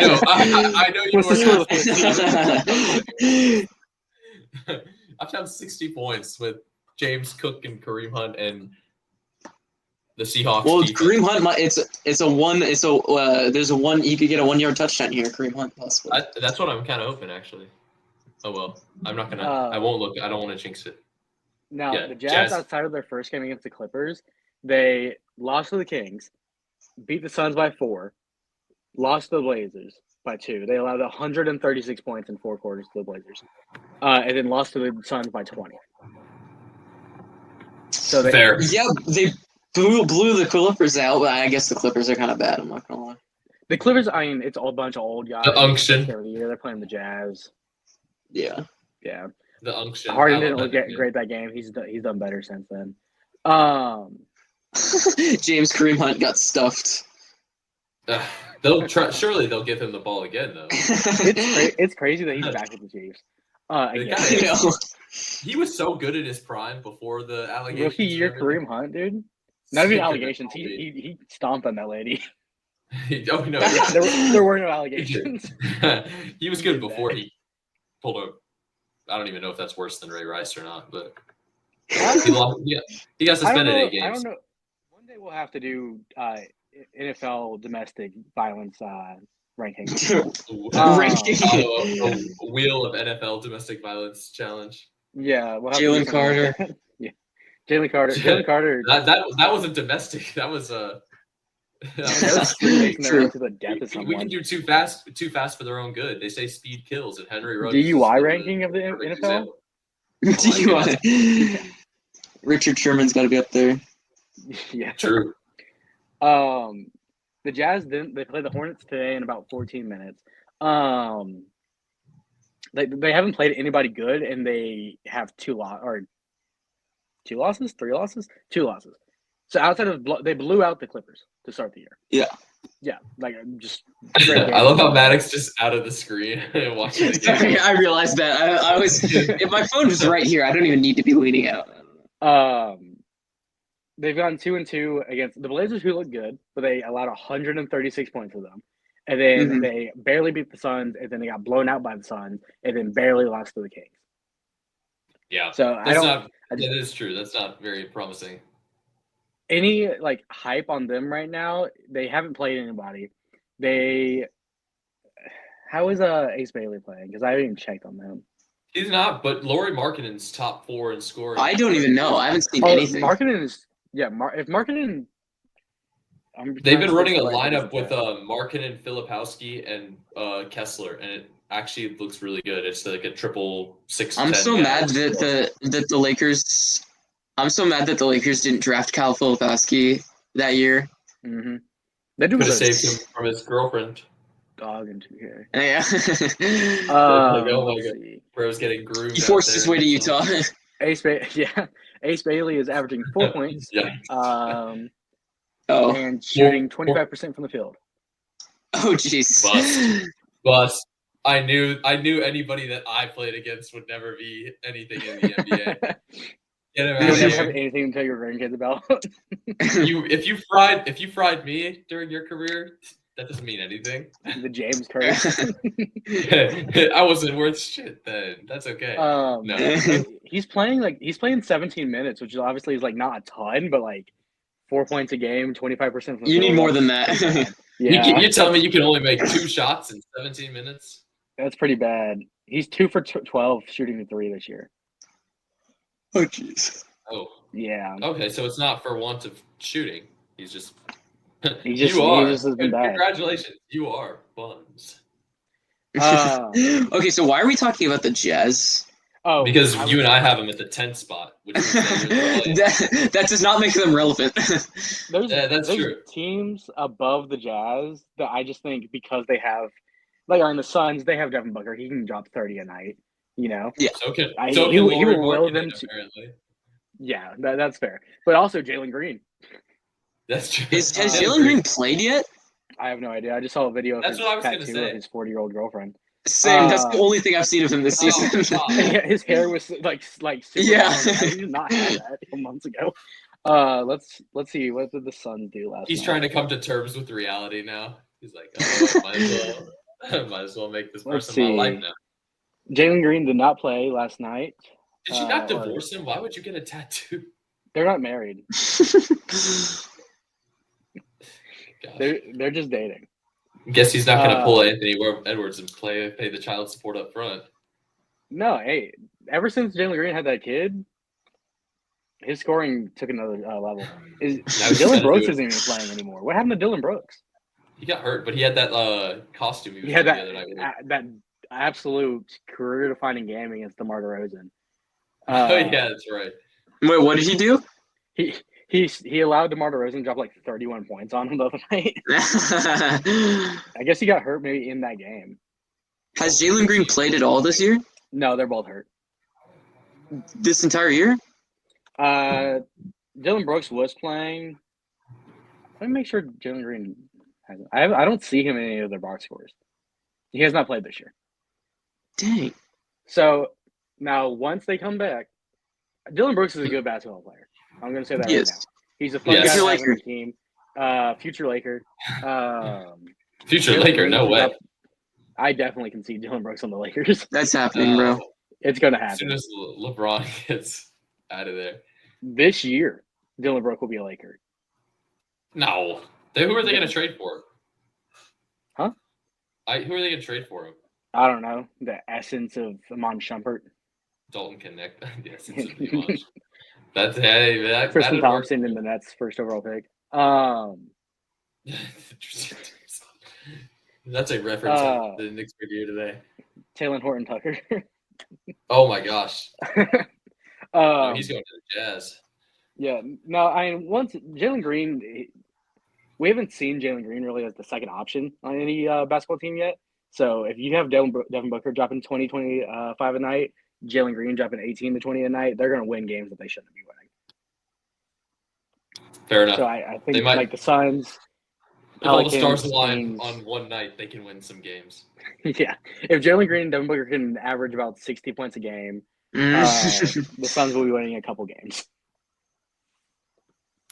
know you What's the score? I'm down 60 points with James Cook and Kareem Hunt and the Seahawks. Well, defense. Kareem Hunt, there's a one. You could get a 1-yard touchdown here, Kareem Hunt possibly. That's what I'm kind of hoping, actually. Oh well, I'm not gonna. I won't look. I don't want to jinx it. Now, the Jazz, outside of their first game against the Clippers, they lost to the Kings, beat the Suns by 4, lost to the Blazers by 2. They allowed 136 points in 4 quarters to the Blazers, and then lost to the Suns by 20. So Fair. Yeah, they blew the Clippers out, but I guess the Clippers are kind of bad. I'm not gonna lie. The Clippers, it's all a bunch of old guys. The unction. They're playing the Jazz. Yeah. Yeah. The unction. Harden didn't look great that game. He's done better since then. James Kareem Hunt got stuffed. Surely they'll give him the ball again, though. It's crazy that he's back with the Chiefs. He was so good in his prime before the allegations. Rookie year Kareem Hunt, dude. Not even allegations. He stomped on that lady. Oh no! There were no allegations. He was good before he pulled a. I don't even know if that's worse than Ray Rice or not, but he got suspended 8 games. I don't know. One day we'll have to do NFL domestic violence ranking. A wheel of NFL domestic violence challenge. Yeah, we'll have Jalen Carter. Yeah, Jalen Carter. Jalen Carter. That wasn't domestic. That was True. To the death of someone. We can do too fast for their own good. They say speed kills, and Henry Ruggs. DUI ranking of the NFL. DUI. Richard Sherman's got to be up there. Yeah, true. The Jazz they played the Hornets today in about 14 minutes. They haven't played anybody good, and they have 2 losses. So outside of they blew out the Clippers to start the year. Yeah, like just. I love how Maddox just out of the screen and watching the game. Sorry, I realized that. I was. If my phone was right here, I don't even need to be leaning out. They've gone 2-2 against the Blazers, who look good, but they allowed 136 points to them, and then they barely beat the Suns, and then they got blown out by the Suns, and then barely lost to the Kings. Yeah, so that is true. That's not very promising. Any hype on them right now? They haven't played anybody. How is Ace Bailey playing? Because I haven't even checked on them. He's not, but Lauri Markkanen's top 4 in scoring. I don't even know. I haven't seen anything. Markkanen is if Markkanen. They've been running a lineup with Markkanen, Filipowski, and Kessler, and it actually looks really good. It's like a triple 6. I'm so mad that the Lakers. I'm so mad that the Lakers didn't draft Kyle Filipowski that year. Mm-hmm. They could have saved him from his girlfriend. Dog and 2K. Yeah. Oh my god. Bro's getting groomed. He forced his way to Utah. Ace Bailey is averaging 4 points. Yeah. And shooting 25% from the field. Oh jeez. But I knew anybody that I played against would never be anything in the NBA. Get him out You'll of never have here. anything to tell your grandkids about. If you fried me during your career, that doesn't mean anything. The James curse. I wasn't worth shit then. That's okay. No. He's playing 17 minutes, which obviously is like not a ton, but like 4 points a game, 25%. You need more than that. Yeah, You're telling me you can only make 2 shots in 17 minutes? that's pretty bad. He's 2 for 12 shooting the 3 this year. Oh jeez. Oh. Yeah. Okay, so it's not for want of shooting. He's just. He just has been bad. Congratulations, you are buns. Okay, so why are we talking about the Jazz? Oh, because you and I have them at the 10th spot, which is that does not make them relevant. That's true. Teams above the Jazz that I just think because they have, like on the Suns, they have Devin Booker. He can drop 30 a night. You know. Yeah. He will will them to. Apparently. Yeah, that's fair. But also Jalen Green. That's true. Has Jalen Green played yet? I have no idea. I just saw a video of his tattoo of his 40-year-old girlfriend. Same. That's the only thing I've seen of him this season. Yeah, his hair was like super yeah. long. He did not have that months ago. Let's see. What did the Suns do last night? He's trying to come to terms with reality now. He's like, oh, might as well make this person my life now. Jalen Green did not play last night. Did you not divorce him? Why would you get a tattoo? They're not married. They're just dating. Guess he's not going to pull Anthony Edwards and pay the child support up front. No, hey, ever since Jalen Green had that kid, his scoring took another level. Dylan Brooks isn't even playing anymore. What happened to Dylan Brooks? He got hurt, but he had that costume. He had that absolute career-defining game against DeMar DeRozan. Oh yeah, that's right. Wait, what did he do? He allowed DeMar DeRozan to drop like 31 points on him the other night. I guess he got hurt maybe in that game. Has Jalen Green played at all this year? No, they're both hurt. This entire year? Dylan Brooks was playing. Let me make sure Jalen Green hasn't. I don't see him in any of their box scores. He has not played this year. Dang. So now once they come back, Dylan Brooks is a good basketball player. I'm going to say that right now. He's a fun guy on the team. Future Laker. Future Laker, no way. I definitely can see Dylan Brooks on the Lakers. That's happening, bro. It's going to happen. As soon as LeBron gets out of there. This year, Dylan Brooks will be a Laker. No. Who are they going to trade for? Huh? Who are they going to trade for him? I don't know. The essence of Iman Shumpert. Dalton Connect. The essence of Iman. That Tristan Thompson in the Nets' first overall pick. That's a reference to the Knicks video today. Taylor Horton Tucker. Oh my gosh. He's going to the Jazz. Yeah. No, once Jalen Green, we haven't seen Jalen Green really as the second option on any basketball team yet. So if you have Devin Booker dropping 20, 25 a night, Jalen Green dropping 18 to 20 a night, they're going to win games that they shouldn't be winning. Fair enough. So I think like the Suns, if all the stars align on one night, they can win some games. Yeah. If Jalen Green and Devin Booker can average about 60 points a game, the Suns will be winning a couple games.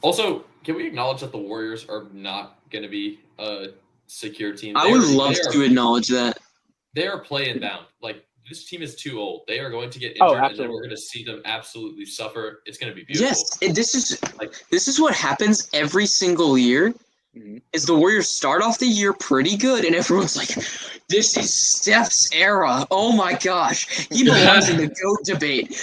Also, can we acknowledge that the Warriors are not going to be a secure team? I would love to acknowledge that. They are playing down. Like, this team is too old. They are going to get injured, and then we're going to see them absolutely suffer. It's going to be beautiful. Yes, and this is what happens every single year. Mm-hmm. Is the Warriors start off the year pretty good, and everyone's like, this is Steph's era. Oh my gosh. He belongs in the GOAT debate.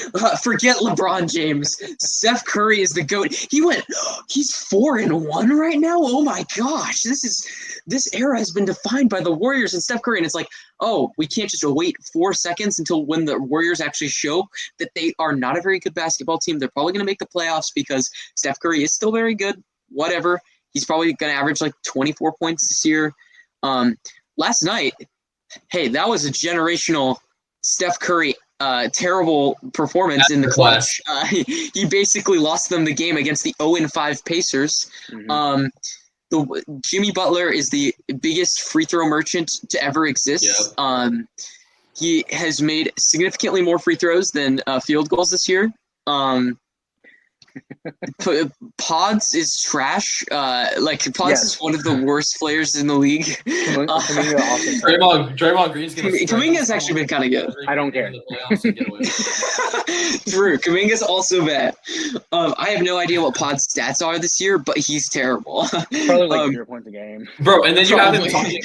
Forget LeBron James. Steph Curry is the GOAT. He's 4-1 right now. Oh my gosh. This era has been defined by the Warriors and Steph Curry. And it's like, oh, we can't just wait 4 seconds until when the Warriors actually show that they are not a very good basketball team. They're probably going to make the playoffs because Steph Curry is still very good. Whatever. He's probably going to average like 24 points this year. Last night, hey, that was a generational Steph Curry terrible performance in the clutch. He basically lost them the game against the 0-5 Pacers. Mm-hmm. Jimmy Butler is the biggest free throw merchant to ever exist. Yep. He has made significantly more free throws than field goals this year. Pods is trash. Pods is one of the worst players in the league. Kuminga also Draymond Green's gonna. Kuminga's actually been kind of good. I don't care. In the playoffs and get away with it. True, Kuminga's also bad. I have no idea what Pod's stats are this year, but he's terrible. Probably like 0 points a game, bro. And then you have him Probably.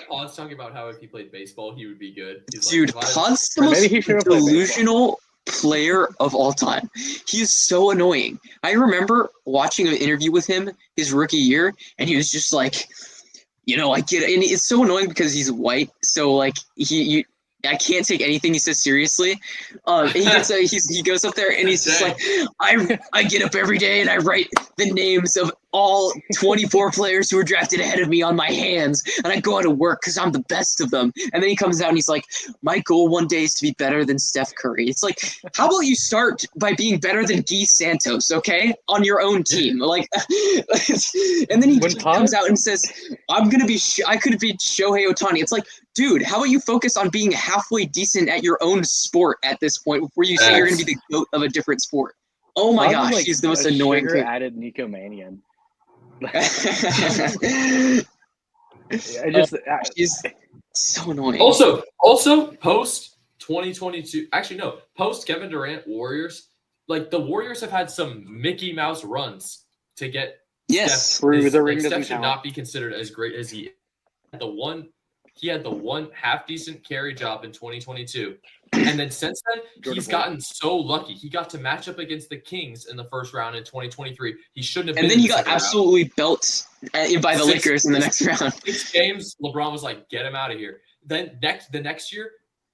Pods talking about how if he played baseball, he would be good. He's Dude, like, Pod's the Maybe he most should've played delusional player of all time. He is so annoying. I remember watching an interview with him his rookie year, and he was just like, I get it. And it's so annoying because he's white, so like I can't take anything he says seriously. He goes up there and he's just like, I get up every day and I write the names of all 24 players who were drafted ahead of me on my hands, and I go out to work because I'm the best of them. And then he comes out and he's like, my goal one day is to be better than Steph Curry. It's like, how about you start by being better than Guy Santos, okay, on your own team? Like, and then he comes out and says, I could be Shohei Ohtani. It's like, dude, how about you focus on being halfway decent at your own sport at this point before you say you're going to be the GOAT of a different sport? Oh my gosh, like he's the most annoying thing. Added Nico Mannion. He's so annoying. Also, post 2022. Actually, no, post Kevin Durant Warriors. Like the Warriors have had some Mickey Mouse runs to get. Yes, Steph should not be considered as great as he. He had the one half decent carry job in 2022. And then since then, he's gotten so lucky. He got to match up against the Kings in the first round in 2023. He shouldn't have been. And then he got absolutely belted by the Lakers in the next round. 6 games, LeBron was like, get him out of here. Then the next year,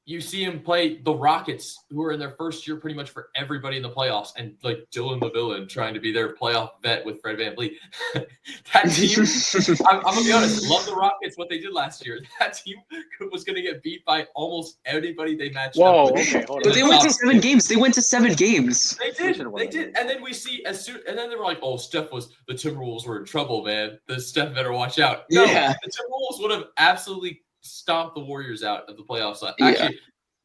you see him play the Rockets, who are in their first year pretty much for everybody in the playoffs, and like Dylan the Villain trying to be their playoff vet with Fred VanVleet. That team, I'm going to be honest, love the Rockets, what they did last year. That team was going to get beat by almost anybody they matched up with. Okay, hold on. But they went to 7 games. They went to 7 games. They did. And then we see and then they were like, oh, the Timberwolves were in trouble, man. The Steph better watch out. No, yeah. The Timberwolves would have absolutely stomp the Warriors out of the playoffs. Actually,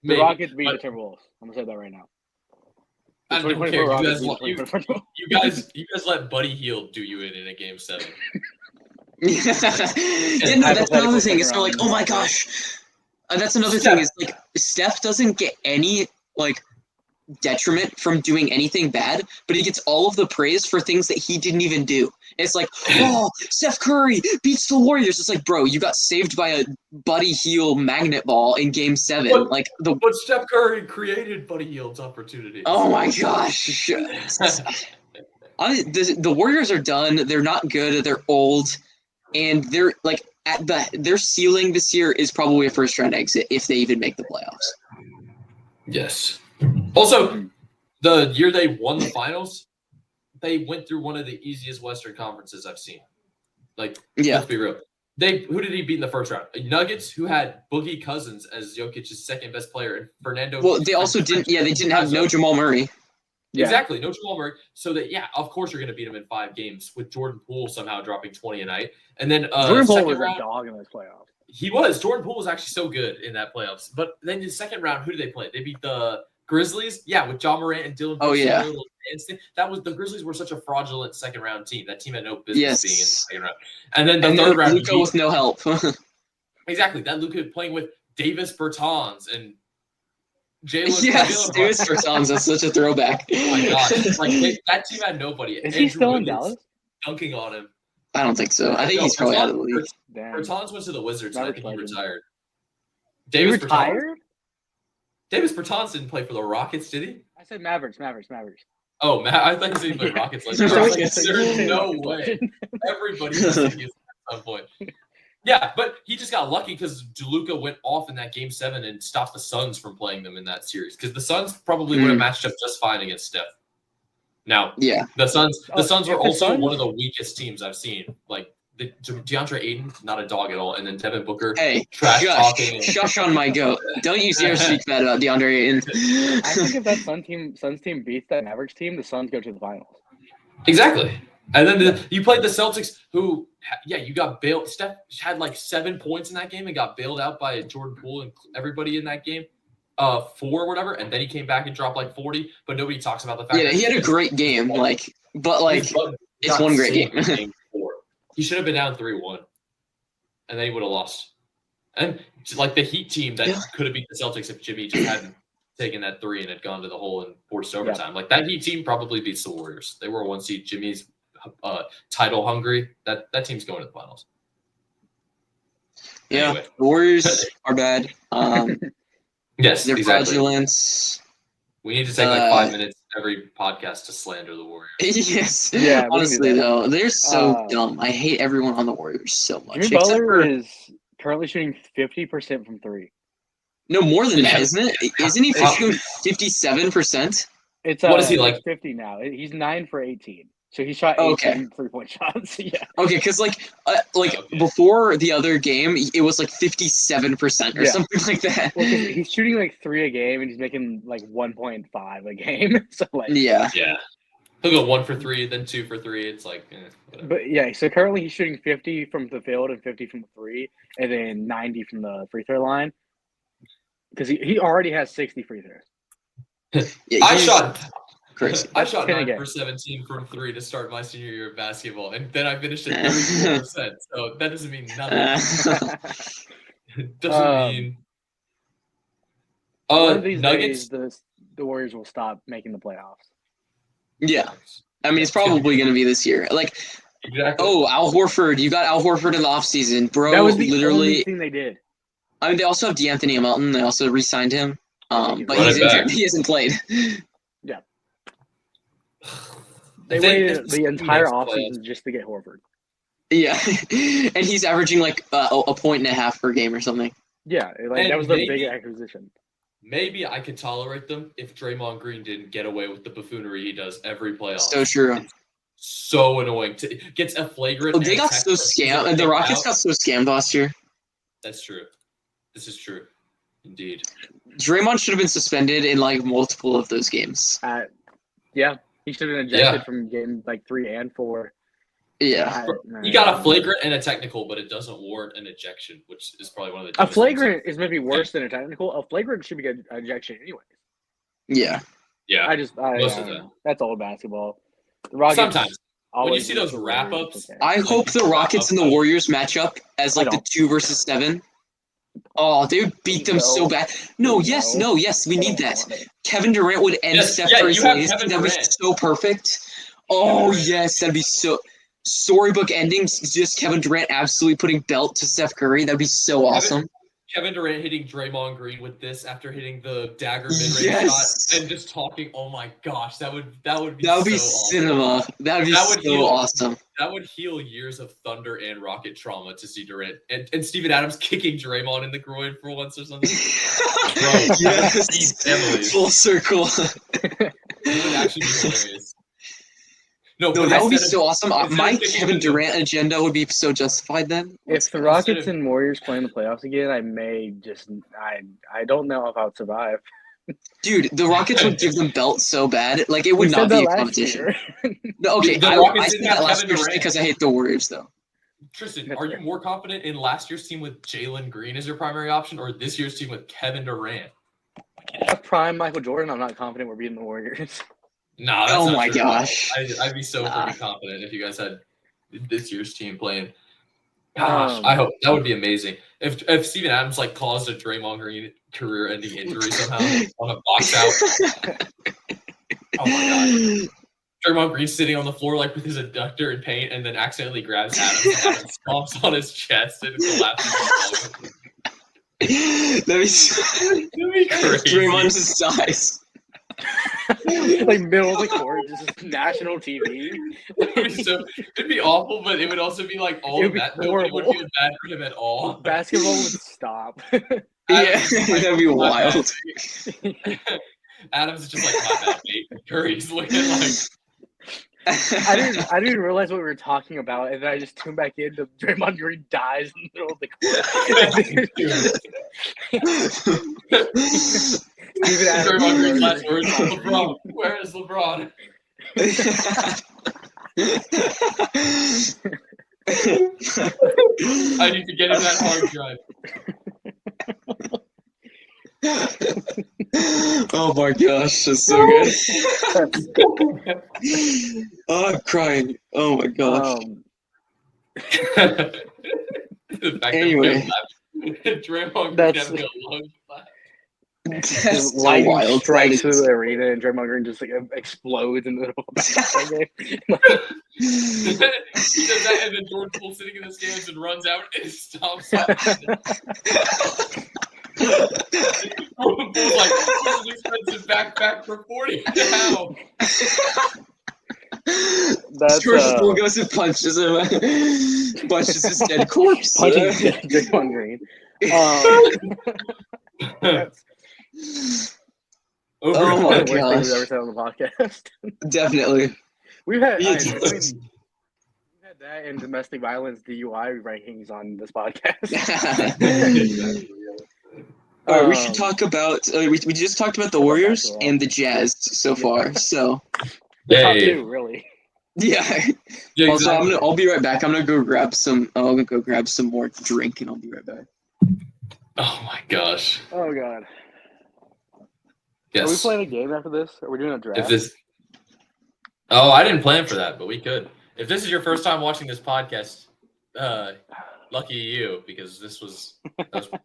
the Rockets beat the Timberwolves. I'm gonna say that right now. I don't care. You guys let Buddy Hield do you in a game 7. That's another thing. It's like, oh my gosh. That's another thing. Is like Steph doesn't get any like detriment from doing anything bad, but he gets all of the praise for things that he didn't even do. It's like, oh, Steph Curry beats the Warriors. It's like, bro, you got saved by a Buddy Hield magnet ball in Game 7. But Steph Curry created Buddy Hield's opportunity. Oh my gosh. The Warriors are done. They're not good. They're old, and they're like their ceiling this year is probably a first round exit if they even make the playoffs. Yes. Also, the year they won the finals, they went through one of the easiest Western conferences I've seen. Like, let's be real. Who did he beat in the first round? Nuggets, who had Boogie Cousins as Jokic's second best player, and Fernando. Well, they also didn't. Yeah, they didn't have no Jamal Murray. Yeah. Exactly, no Jamal Murray. So that of course you're going to beat him in 5 games with Jordan Poole somehow dropping 20 a night, and then Jordan Poole was a dog in those playoffs. He was. Jordan Poole was actually so good in that playoffs. But then in the second round, who did they play? They beat the Grizzlies. Yeah, with John Morant and Dylan. Oh yeah. The Grizzlies were such a fraudulent second round team. That team had no business being in the second round. And then the third round, Luka with no help. Exactly. That Luka playing with Davis Bertans and Jalen. Yes, Davis Bertans. That's such a throwback. Oh my god! That team had nobody. Is he still in Dallas? Dunking on him. I don't think so. I think he's probably out of the league. Bertans went to the Wizards, and I think he retired. Davis retired? Davis Bertans didn't play for the Rockets, did he? I said Mavericks. Oh, I thought you said he played Rockets. There's no way. Everybody was at some point. Yeah, but he just got lucky because Luka went off in that Game 7 and stopped the Suns from playing them in that series. Because the Suns probably would have matched up just fine against Steph. Now, the Suns were also one of the weakest teams I've seen. Like DeAndre Ayton, not a dog at all, and then Devin Booker, trash talking. Shush on my goat. Don't you dare speak bad about DeAndre Ayton. I think if that Suns team beats that Mavericks team, the Suns go to the finals. Exactly. And then you played the Celtics, who, you got bailed. Steph had like 7 points in that game and got bailed out by Jordan Poole and everybody in that game, 4 or whatever. And then he came back and dropped like 40. But nobody talks about the fact that he had a great game. It's one great game. Game 4. He should have been down 3-1, and then he would have lost. And like the Heat team that could have beat the Celtics if Jimmy just hadn't taken that 3 and had gone to the hole and forced overtime. Like that Heat team probably beats the Warriors. They were a 1 seed. Jimmy's title hungry. That team's going to the finals. Yeah, anyway. The Warriors are bad. Yes, they're exactly. Fraudulence. We need to take like 5 minutes every podcast to slander the Warriors. Yes. Yeah. Honestly, though, they're so dumb. I hate everyone on the Warriors so much. Jimmy Butler is currently shooting 50% from 3. No, more than that, isn't it? Isn't he shooting 57%? It's what is he like? 50 now. He's 9 for 18. So he shot 18 3-point shots. Yeah. Okay, because before the other game, it was like 57% or something like that. Well, he's shooting like 3 a game, and he's making like 1.5 a game. So like, yeah. He'll go 1 for 3, then 2 for 3. It's like, whatever. But yeah, so currently he's shooting 50 from the field and 50 from 3, and then 90 from the free throw line. Because he already has 60 free throws. I shot crazy. I shot 9 for 17 from 3 to start my senior year of basketball, and then I finished at 34%. So that doesn't mean nothing. It doesn't mean. One of these Nuggets. Days, the Warriors will stop making the playoffs. Yeah, I mean it's probably going to be this year. Like, exactly. Oh, Al Horford! You got Al Horford in the offseason, bro. That was the only thing they did. I mean, they also have D'Anthony Melton. They also re-signed him, but he's injured. He hasn't played. Yeah. They waited the entire offseason just to get Horford. Yeah, and he's averaging like a point and a half per game or something. Yeah, that was the big acquisition. Maybe I could tolerate them if Draymond Green didn't get away with the buffoonery he does every playoff. So true. It's so annoying. Gets a flagrant. They got so scammed, and the Rockets got so scammed last year. That's true. This is true. Indeed. Draymond should have been suspended in like multiple of those games. Yeah, he should have been ejected from game like 3 and 4. Yeah. He got a flagrant and a technical, but it doesn't warrant an ejection, which is probably one of the. A flagrant is maybe worse than a technical. A flagrant should be an ejection anyways. Yeah. Yeah. Most of them. That's old basketball. The Rockets sometimes. When you see those wrap-ups. I hope the Rockets and the Warriors match up as like the 2 versus 7. Oh, they would beat them so bad. Yes, we need that. Kevin Durant would end Steph Curry's legacy. That'd be so perfect. Oh, yes, that'd be so... Storybook ending, just Kevin Durant absolutely putting belt to Steph Curry. That'd be so awesome. Kevin Durant hitting Draymond Green with this after hitting the dagger mid-range shot and just talking. Oh my gosh, that would be so cinema. Awesome. That'd be so awesome. That would heal years of Thunder and Rocket trauma to see Durant and Steven Adams kicking Draymond in the groin for once or something. Bro, yes, full circle. It would actually be hilarious. No, that would be so awesome. My Kevin Durant agenda would be so justified then. If the Rockets and Warriors play in the playoffs again, I may just I don't know if I'll survive. Dude, the Rockets would give them belts so bad. Like, it would not be a competition. No, okay, I said that last year just because I hate the Warriors, though. Tristan, are you more confident in last year's team with Jalen Green as your primary option or this year's team with Kevin Durant? Prime Michael Jordan, I'm not confident we're beating the Warriors. No, that's oh not my true. Gosh. I'd be so pretty confident if you guys had this year's team playing. Gosh, I hope that would be amazing. If Steven Adams like caused a Draymond Green career-ending injury somehow on a box out. Oh my god. Draymond Green sitting on the floor like with his adductor in paint and then accidentally grabs Adams and Adams stomps on his chest and collapses. That'd be crazy. Draymond's his size. Like middle of the court, just national TV. It'd be awful, but it would also be like all of that. Nobody would feel bad for him at all. Basketball would stop. Yeah, that'd be wild. Adam's just like, my bad, mate. Curry's looking like. I didn't even realize what we were talking about, and then I just tuned back in. The Draymond Green dies in the middle of the court. Steven Adams. LeBron. Where is LeBron? I need to get in that hard drive. Oh my gosh, that's so good. Oh, I'm crying. Oh my gosh. The fact Anyway. that Draymond Green That's- having a lung clap. That's Just so lightning wild. strikes That through is- the arena, and Draymond Green just like explodes in the middle of a basketball game. He does that, and then Jordan Poole sitting in the stands and runs out and stomps out. Jordan Poole's like, "This is expensive backpack for $40 now." That's Jordan Poole goes and punches him. Punches his dead corpse. punching Draymond Green. That's Over. Oh one my of the worst things we've gosh. ever said on the podcast. Definitely. We've had, Yeah, we've had that and domestic violence DUI rankings on this podcast. All right, we should talk about. We just talked about the Warriors basketball. and the Jazz so far. So The top Hey. two, really. yeah. Yeah, Also, exactly. I'll be right back. I'm gonna go grab some. I'll go grab some more drink, and I'll be right back. Oh my gosh. Oh god. Yes. Are we playing a game after this? Are we doing a draft? If this. Oh, I didn't plan for that, but we could. If this is your first time watching this podcast, lucky you, because that was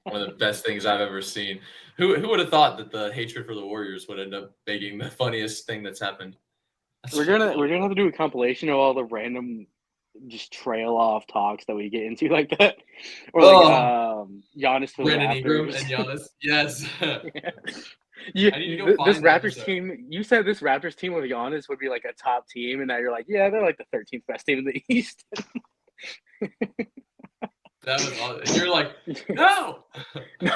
one of the best things I've ever seen. Who would have thought that the hatred for the Warriors would end up making the funniest thing that's happened? That's We're gonna have to do a compilation of all the random just trail off talks that we get into like that. Or like Giannis to the Brandon Ingram Raptors. and Giannis. Yes. You, I need to go this find that Raptors episode. team, you said this Raptors team with Giannis would be like a top team, and now you're like, yeah, they're like the 13th best team in the East. That was awesome. And you're like, no. No,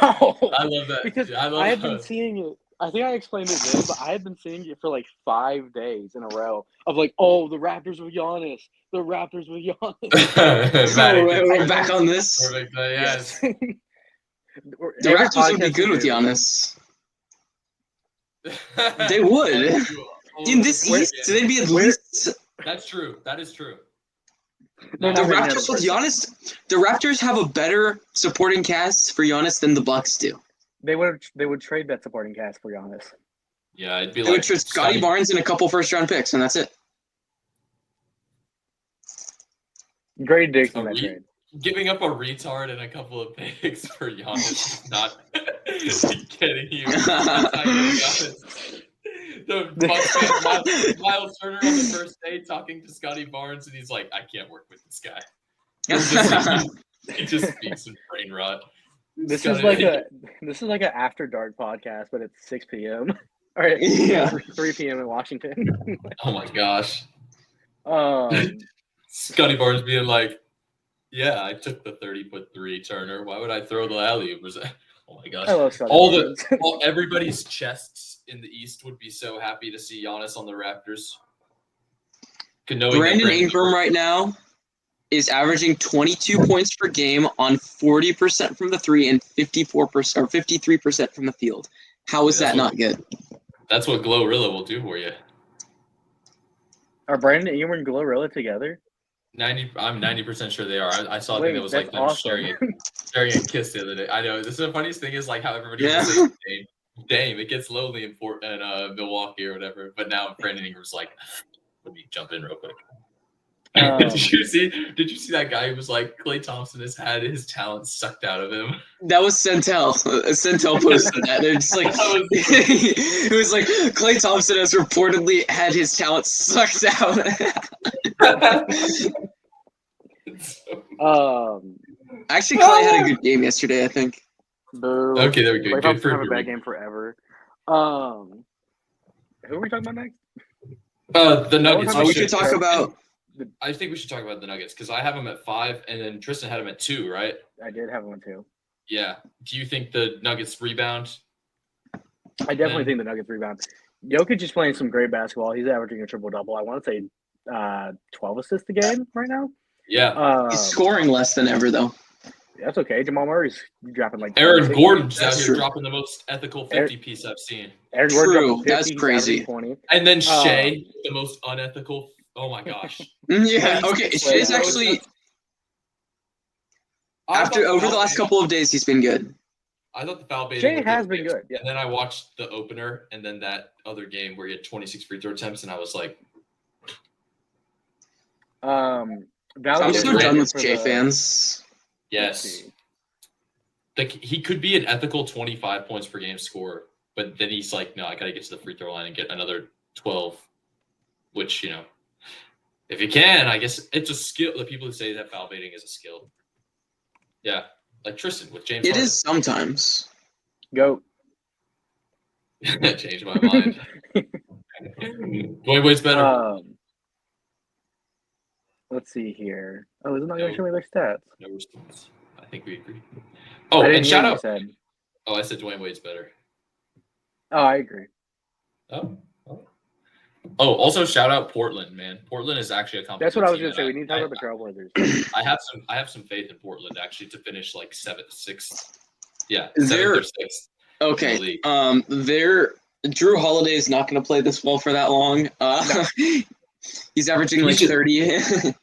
I love that. because Dude, I love I had that. been seeing it. I think I explained it then, but I had been seeing it for like 5 days in a row of like, oh, the Raptors with Giannis, the Raptors with Giannis. Maddoc, We're back on this. Perfect. Yes. The Every Raptors would be podcast good we with do- Giannis. They would. In this East, they'd be at least. That's true. That is true. They're The not making Raptors it with a Giannis. The Raptors have a better supporting cast for Giannis than the Bucks do. They would trade that supporting cast for Giannis. Yeah, it'd be They like would trade Scotty Barnes and a couple first-round picks, and that's it. Great dick A in that re- trade. giving up a retard and a couple of picks for Giannis is not kidding you. That's not getting Giannis. The Bucks fan, Miles Turner on the first day talking to Scotty Barnes, and he's like, I can't work with this guy. He just speaks in brain rot. This Scotty- is like an after dark podcast, but it's 6 p.m. All right, Yeah. 3 p.m. in Washington. Oh my gosh. um, Scotty Barnes being like, yeah, I took the 30-foot-3 Turner. Why would I throw the alley-oop? Oh my gosh. I love Scotty All Barnes. everybody's chests in the East would be so happy to see Giannis on the Raptors. Brandon Ingram right now is averaging 22 points per game on 40% from the three and 54% or 53% from the field. How is that not good? That's what Glorilla will do for you. Are Brandon Ingram and Glorilla together? I'm 90% sure they are. I saw a Wait, thing that was like that's them awesome. sharing a kiss the other day. I know. This is the funniest thing is like how everybody Yeah. was saying Dame. It gets lonely in Milwaukee or whatever. But now Brandon Ingram's like, let me jump in real quick. Did you see that guy who was like Klay Thompson has had his talent sucked out of him? That was Centel. Centel posted that. It's like it was like Klay Thompson has reportedly had his talent sucked out. Actually, Klay had a good game yesterday, I think. Boo. Okay, there we go. Klay Good Thompson for have a you. bad game forever. Who are we talking about next? The Nuggets. Oh, we could talk about. I think we should talk about the Nuggets because I have them at 5, and then Tristan had them at 2, right? I did have one too. Yeah. Do you think the Nuggets rebound? I definitely think the Nuggets rebound. Jokic is playing some great basketball. He's averaging a triple-double. I want to say 12 assists a game right now. Yeah. He's scoring less than ever, though. That's okay. Jamal Murray's dropping like Aaron 26. Gordon's out That's here true. dropping the most ethical 50-piece I've seen. Aaron Gordon True. dropping 50, That's he's crazy. averaging 20. And then Shea, the most unethical Oh my gosh. Yeah. He's Okay. just Shay's like- actually I thought over the foul last baiting- couple of days, he's been good. I thought the foul baiting Shea would has get been fixed, good, yeah. And then I watched the opener and then that other game where he had 26 free throw attempts, and I was like, Valid I'm so Valid done with for Shea the- fans. let's yes. see. Like he could be an ethical 25 points per game scorer, but then he's like, no, I gotta get to the free throw line and get another 12. Which, you know, if you can, I guess it's a skill. The people who say that foul baiting is a skill. Yeah. Like Tristan with James It Harden. is sometimes. Go. Changed my mind. Dwayne Wade's better. Let's see here. Oh, is it not going No. to show me their stats? No response. I think we agree. Oh, I didn't and hear shout what you out. said. Oh, I said Dwayne Wade's better. Oh, I agree. Oh. Also shout out Portland, man. Portland is actually a competent That's what I was team, going to say. and We need to talk about the Trailblazers. I have some faith in Portland actually to finish like 7th, 6th. Yeah, They're- 7th or 6th. Okay. Their Drew Holiday is not going to play this well for that long. No. He's averaging He's like just- 30.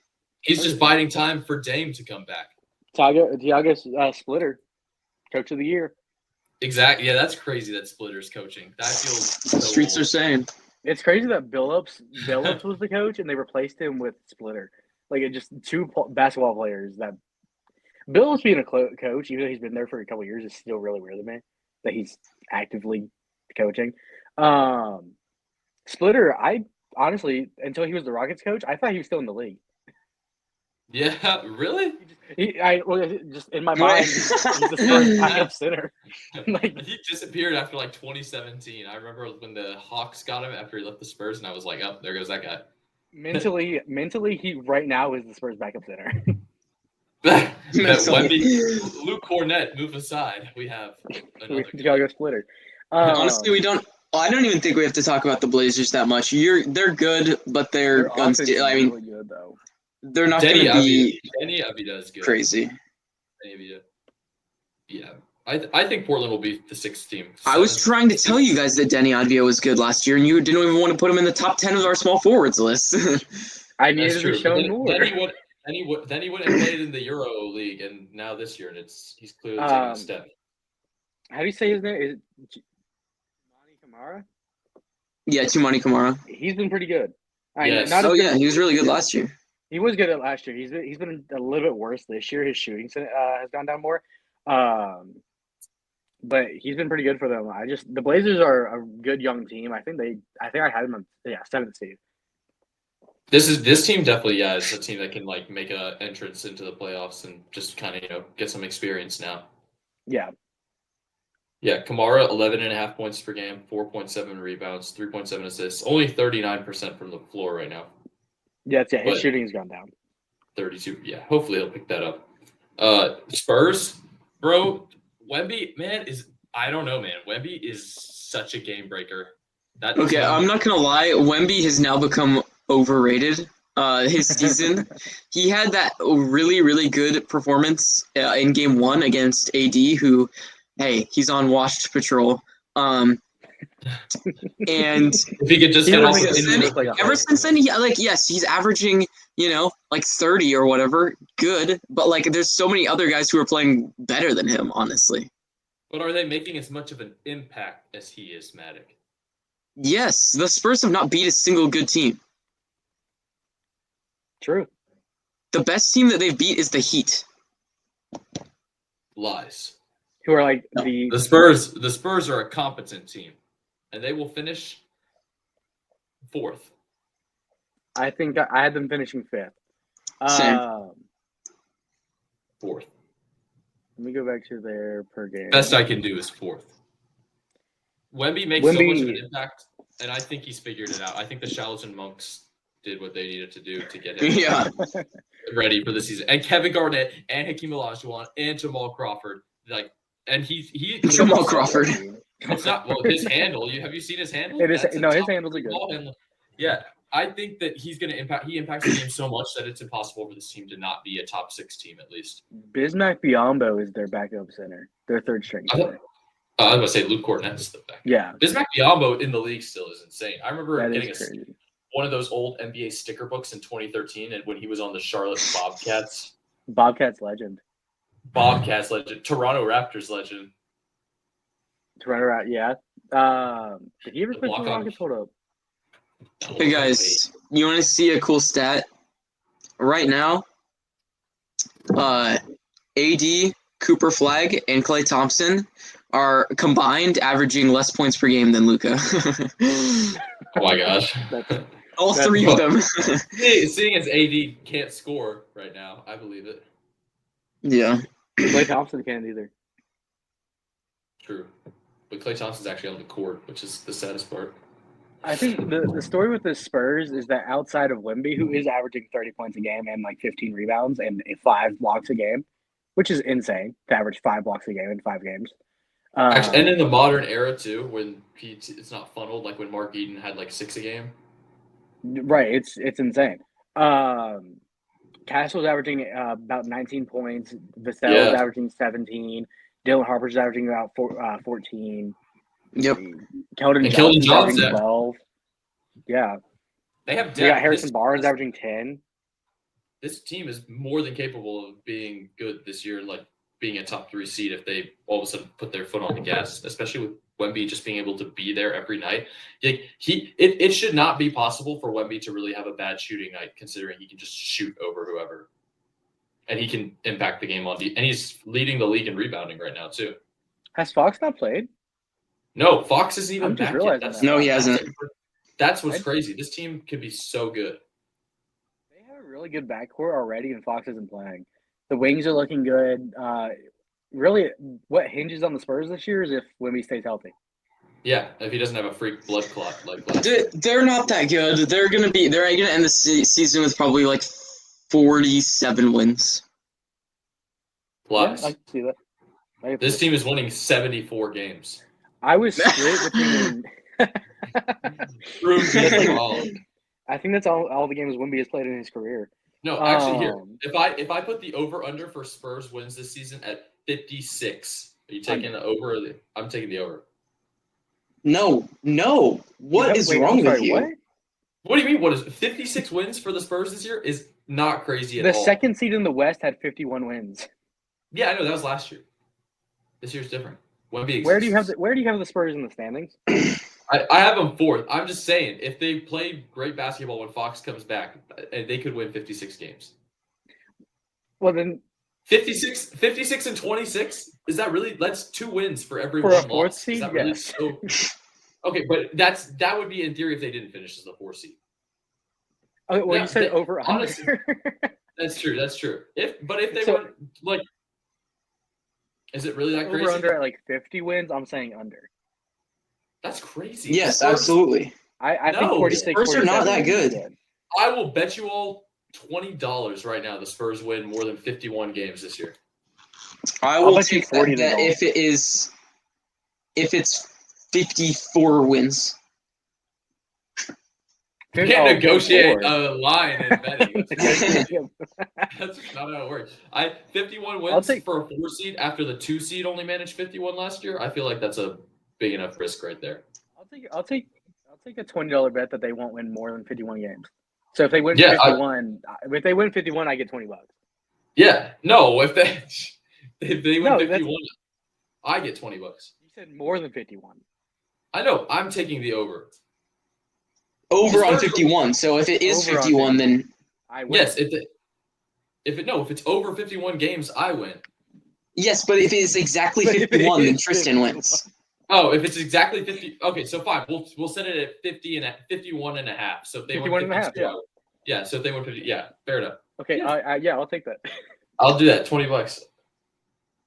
He's just biding time for Dame to come back. Tiago Splitter, Coach of the Year. Exactly. Yeah, that's crazy that Splitter's coaching. That feels so Streets are old. saying. It's crazy that Billups was the coach and they replaced him with Splitter. Like it just two basketball players that Billups being a coach, even though he's been there for a couple of years, is still really weird to me that he's actively coaching. Splitter, I honestly, until he was the Rockets coach, I thought he was still in the league. Yeah, really? Just in my mind, he's the Spurs backup center. Like, He disappeared after like 2017. I remember when the Hawks got him after he left the Spurs, and I was like, oh, there goes that guy. mentally, he right now is the Spurs backup center. That Mentally. Wemby, Luke Cornett, move aside. We have another guy. Tiago Splitter. Honestly, we don't. I don't even think we have to talk about the Blazers that much. They're good, but they're their offense is I mean, really good though. they're not going to be Denny Avdija is good. crazy. Denny Avdija. Yeah. I think Portland will be the 6th team. I was trying to tell you guys that Denny Avdija was good last year, and you didn't even want to put him in the top 10 of our small forwards list. I That's needed to true. be shown Then more. Then he wouldn't have played in the Euro League, and now this year, and he's clearly taking a step. How do you say his name? Is it Tumani Kamara? Yeah, Tumani Kamara. He's been pretty good. Yes. Not as Oh good yeah, as- he was really good last year. He was good at last year. He's been a little bit worse this year. His shooting has gone down more. But he's been pretty good for them. The Blazers are a good young team. I think I had them on 7th seed. This team definitely, is a team that can like make an entrance into the playoffs and just kind of get some experience now. Yeah. Yeah, Kamara 11.5 points per game, 4.7 rebounds, 3.7 assists, only 39% from the floor right now. His But- shooting has gone down. 32. Yeah, hopefully he'll pick that up. Spurs, bro. Wemby, man, I don't know, man. Wemby is such a game breaker. Okay, I'm not gonna lie. Wemby has now become overrated. His season, he had that really, really good performance in Game 1 against AD, who, hey, he's on watched patrol. And If he could just He get really off is. the Look like a ever since then, yes, he's averaging, like 30 or whatever, good. But like, there's so many other guys who are playing better than him, honestly. But are they making as much of an impact as he is, Maddoc? Yes, the Spurs have not beat a single good team. True. The best team that they've beat is the Heat. Lies. Who are like No. The Spurs are a competent team, and they will finish 4th. I think I had them finishing 5th. Same. 4th. Let me go back to their per game. Best I can do is 4th. Wemby makes so much of an impact, and I think he's figured it out. I think the Shallows and Monks did what they needed to do to get him Yeah. ready for the season. And Kevin Garnett and Hakeem Olajuwon and Jamal Crawford, and he Jamal Crawford. It's not his handle. Have you seen his handle? It is That's a no, his top handles are good. ball handle. Yeah, I think that he's going to impact. He impacts the game so much that it's impossible for this team to not be a top 6 team at least. Bismack Biyombo is their backup center. Their 3rd string center. I was going to say Luke Cornett's the back. Yeah, Bismack Biyombo in the league still is insane. I remember that getting is crazy. one of those old NBA sticker books in 2013, and when he was on the Charlotte Bobcats. Bobcats legend. Bobcats legend. Toronto Raptors legend. Toronto, yeah. Did he ever play for the Rockets? Hold up. Hey guys, you want to see a cool stat? Right now, AD, Cooper Flag, and Klay Thompson are combined averaging less points per game than Luka. Oh my gosh. All three of them. Seeing as AD can't score right now, I believe it. Yeah. Klay Thompson can't either. True. But Klay Thompson's actually on the court, which is the saddest part. I think the story with the Spurs is that outside of Wemby, who is averaging 30 points a game and like 15 rebounds and 5 blocks a game, which is insane to average 5 blocks a game in 5 games. Actually, and in the modern era too, when Peat, it's not funneled like when Mark Eaton had like 6 a game. Right, it's insane. Castle's averaging about 19 points. Vassell's averaging 17. Dylan Harper's averaging about 14. Yep. Keldon Johnson's averaging 12. Yeah. They have depth. They got Harrison Barnes averaging 10. This team is more than capable of being good this year, like being a top 3 seed if they all of a sudden put their foot on the gas, especially with Wemby just being able to be there every night. Like it should not be possible for Wemby to really have a bad shooting night, considering he can just shoot over whoever. And he can impact the game on and he's leading the league in rebounding right now too. Has Fox not played? No, Fox isn't even I'm just back yet. realizing that. No, he hasn't. That's what's crazy. This team could be so good. They have a really good backcourt already, and Fox isn't playing. The wings are looking good. Really, what hinges on the Spurs this year is if Wemby stays healthy. Yeah, if he doesn't have a freak blood clot like they're not that good. They're gonna end the season with probably like 47 wins. Plus, yeah, I can see that. This team is winning 74 games. I was split between. I think that's all the games Wemby has played in his career. No, actually, here if I put the over under for Spurs wins this season at 56, are you taking the over? I'm taking the over. No. What is wrong with you? What do you mean? What is 56 wins for the Spurs this year? Is not crazy at all. The second seed in the West had 51 wins. Yeah, I know that was last year. This year's different. Where do you have the Spurs in the standings? I have them 4th. I'm just saying, if they play great basketball when Fox comes back, they could win 56 games. Well, then 56 and 26? Is that really? That's 2 wins for every for one a 4th loss. seed. Is that really so? Okay, but that would be in theory if they didn't finish as the 4th seed. Okay, well, you said over honestly, under. That's true. If they were like, is it really that crazy? Over under at like 50 wins. I'm saying under. That's crazy. Yes, absolutely. I think 46. Spurs are not that good. I will bet you all $20 right now the Spurs win more than 51 games this year. I will take that if it's 54 wins. You can't negotiate a line in betting. That's not how it works. 51 wins for a 4 seed after the 2 seed only managed 51 last year. I feel like that's a big enough risk right there. I'll take a $20 bet that they won't win more than 51 games. So if they win 51, if they win 51, I get $20. Yeah, no, if they win 51, I get $20. You said more than 51. I know. I'm taking the over. Over on 51. So if it is 51, then I win. Yes, if it's over 51 games, I win. Yes, but if it's exactly 51, then Tristan wins. Oh, if it's exactly 50, okay, so fine. We'll set it at 51 and a half. So if they win 52, yeah. So if they win 50, yeah, fair enough. Okay, yeah. I'll take that. I'll do that. $20.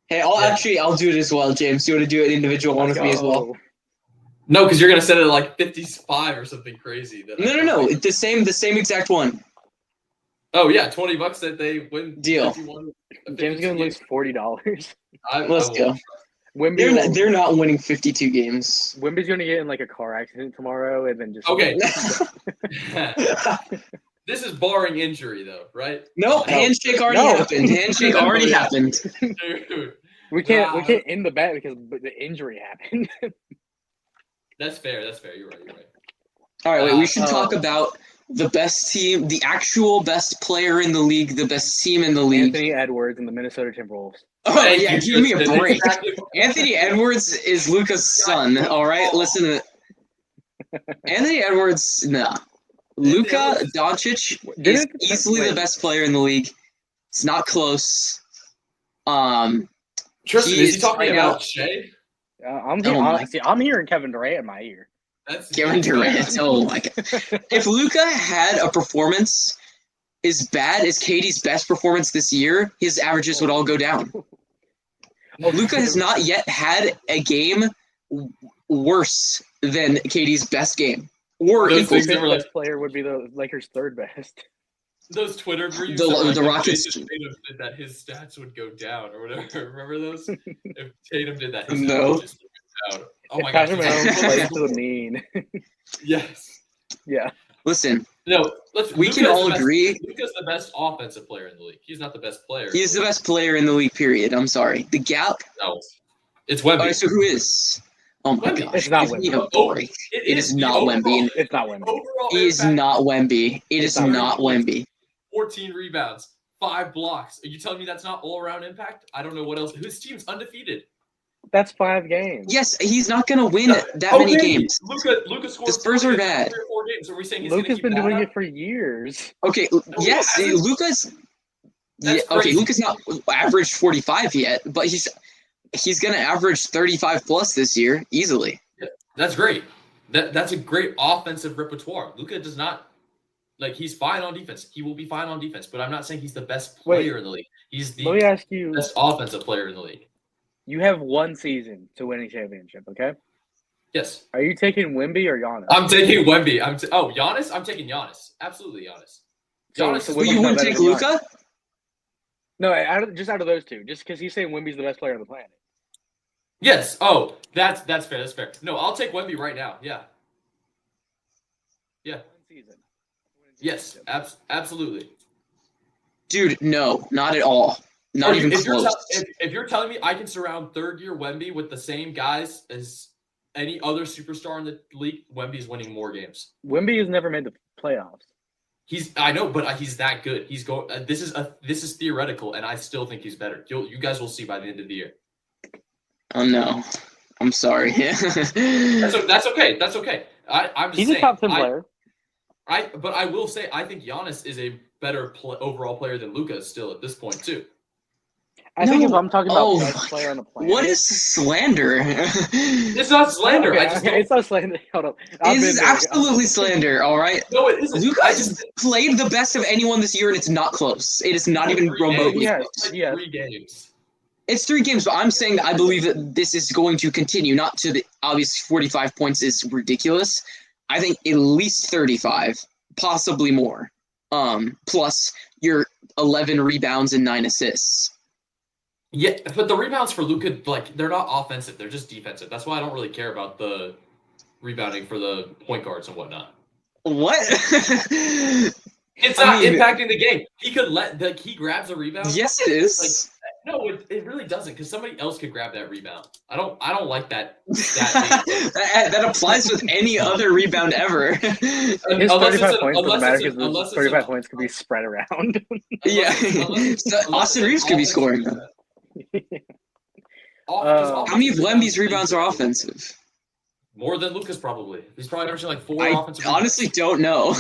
Hey, I'll do it as well, James. You want to do an individual one with me as well? No, because you're gonna set it at like 55 or something crazy. No. The same exact one. Oh yeah, $20 that they win. Deal. 51, James gonna lose $40. Let's go. They're not winning 52 games. Wemby's gonna get in like a car accident tomorrow, and then just okay. This is barring injury, though, right? No, handshake already happened. Handshake already happened. Dude, we can't end the bet because the injury happened. That's fair. You're right. All right, wait. We should talk about the best team, the actual best player in the league, the best team in the league. Anthony Edwards and the Minnesota Timberwolves. Oh, Thank yeah, you, give me a Tristan. break. Exactly. Anthony Edwards is Luka's son, all right? Listen to Anthony Edwards, no. Luka Doncic is easily the best player in the league. It's not close. Tristan, is he talking right about now- Shea? I'm hearing Kevin Durant in my ear. That's Kevin Durant. Oh my god. If Luka had a performance as bad as KD's best performance this year, his averages would all go down. Luka has not yet had a game worse than KD's best game. Or Those equal things to that were like- best player would be the Lakers' third best. Those Twitter briefs The- that were like, the if Rockets- Jason Tatum did that, his stats would go down or whatever. Remember those? If Tatum did that, his No. averages would go down. Oh my gosh. Patrick it's Mahomes plays to the unbelievable. mean. Yes. Yeah. Listen, No, we can all agree Luka's the best offensive player in the league. He's not the best player. he's the best player in the league, period. I'm sorry. The gap. No. It's All Wemby. right, so who is? Oh my Wemby. gosh. It's not Give me Wemby. a break. It is the not overall- Wemby. It's not Wemby. Overall It is impact, not Wemby. It It's is not not Wemby. 14 rebounds, 5 blocks. Are you telling me that's not all-around impact? I don't know what else. His team's undefeated. That's 5 games. Yes, he's not going to win that many games. Luka scored The Spurs are 40 in bad. 3 or 4 games. Are we saying he's going to Luka's keep been that doing up? it for years. Okay, yes, he hasn't. Luka's. Yeah, That's okay, crazy. Luka's not averaged 45 yet, but he's going to average 35 plus this year easily. That's great. That's a great offensive repertoire. Luka does not he's fine on defense. He will be fine on defense, but I'm not saying he's the best player in the league. He's Let me the ask you, best offensive player in the league. you have one season to win a championship, okay? Yes. Are you taking Wemby or Giannis? I'm taking Wemby. Giannis? I'm taking Giannis. Absolutely Giannis. Giannis So is But Wemby's you not wouldn't better take than Luka? No, just out of those two. Just because he's saying Wemby's the best player on the planet. Yes. Oh, that's fair. That's fair. No, I'll take Wemby right now. Yeah. Yeah. One season. Yes. Absolutely. Dude, no, not at all. Not even if close. If you're telling me I can surround third-year Wemby with the same guys as any other superstar in the league, Wemby's winning more games. Wemby has never made the playoffs. I know, but he's that good. He's going. This is theoretical, and I still think he's better. You guys will see by the end of the year. Oh no, I'm sorry. That's okay. That's okay. I'm just He's saying, a top 10 player. But I will say I think Giannis is a better overall player than Luka still at this point too. I think if No. I'm talking about Oh best my player on the planet. What is slander? It's not slander. Okay, I just it's not slander. Hold up. I've It been is there. absolutely slander, all right? no, it isn't. Luka I has just played the best of anyone this year, and it's not close. It is not even remotely Yeah. close. Yeah. 3 games. It's 3 games, but I'm saying that I believe that this is going to continue. Not to the obvious 45 points is ridiculous. I think at least 35, possibly more. Plus your 11 rebounds and 9 assists. Yeah, but the rebounds for Luka, they're not offensive; they're just defensive. That's why I don't really care about the rebounding for the point guards and whatnot. What? It's not impacting the game. He could he grabs a rebound. Yes, it is. No, it really doesn't, because somebody else could grab that rebound. I don't like that. That that applies with any other rebound ever. His Unless 35 it's points doesn't matter unless because 35 points could be spread around. Yeah. Austin Reeves could be scoring. How many of Wemby's rebounds are offensive? More than Luka's probably. He's probably averaging 4 I offensive. honestly don't know.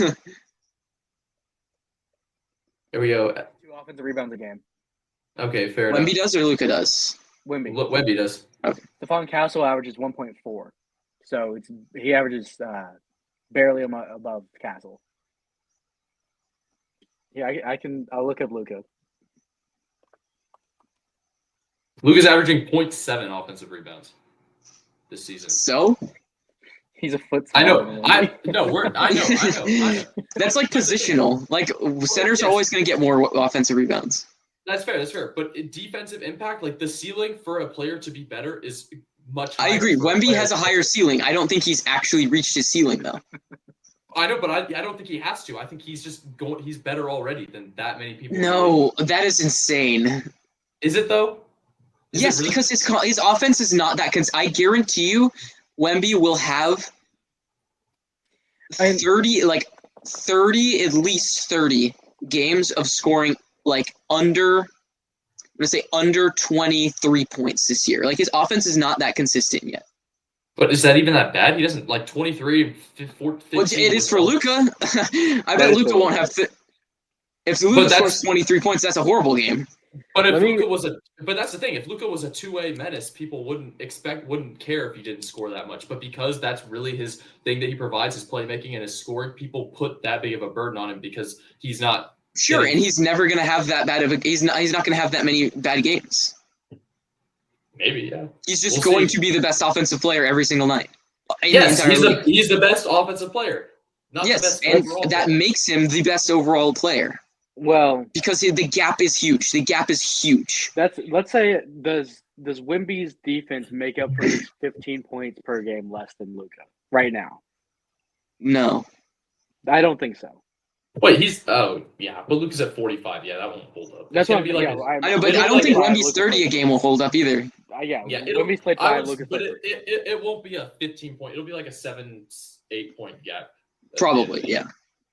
Here we go. 2 offensive rebounds a game. Okay, fair Wemby enough. does or Luka does? Wemby. Wemby does. Stephon Castle averages 1.4. So he averages barely above Castle. Yeah, I'll look up Luka. Luka's averaging 0.7 offensive rebounds this season. So? He's a foot. I smaller know. than Wemby. I know. That's like positional. Like centers are always going to get more offensive rebounds. That's fair. But defensive impact, the ceiling for a player to be better is much higher. I agree. for a Wemby player. has a higher ceiling. I don't think he's actually reached his ceiling, though. I know, but I don't think he has to. I think he's just going. He's better already than that many people. No, that is insane. Is it though? Is Yes, it really? because his offense is not that. I guarantee you, Wemby will have 30. at least 30 games of scoring like under 23 points this year. Like his offense is not that consistent yet. But is that even that bad? He doesn't like 23, 15. Well, it is for Luka. I bet Luka won't have. If Luka scores 23 points, that's a horrible game. But if Luka was but that's the thing. If Luka was a two-way menace, people wouldn't care if he didn't score that much. But because that's really his thing that he provides, his playmaking and his scoring, people put that big of a burden on him because he's not. Sure, and he's never going to have that bad of a. He's not going to have that many bad games. Maybe, yeah. He's just going to be the best offensive player every single night. Yes, he's the best offensive player. Not the best overall that player. makes him the best overall player. Well, because the gap is huge. The gap is huge. Let's say does Wemby's defense make up for his 15 points per game less than Luka right now? No, I don't think so. Wait, but Luka's at 45. Yeah, that won't hold up. That's what be I know, but I don't think Wemby's 30 a game will hold up either. Yeah, Wemby's played 5. Luka's but played it won't be a 15 point. It'll be like a 7-8 point gap. Probably, yeah.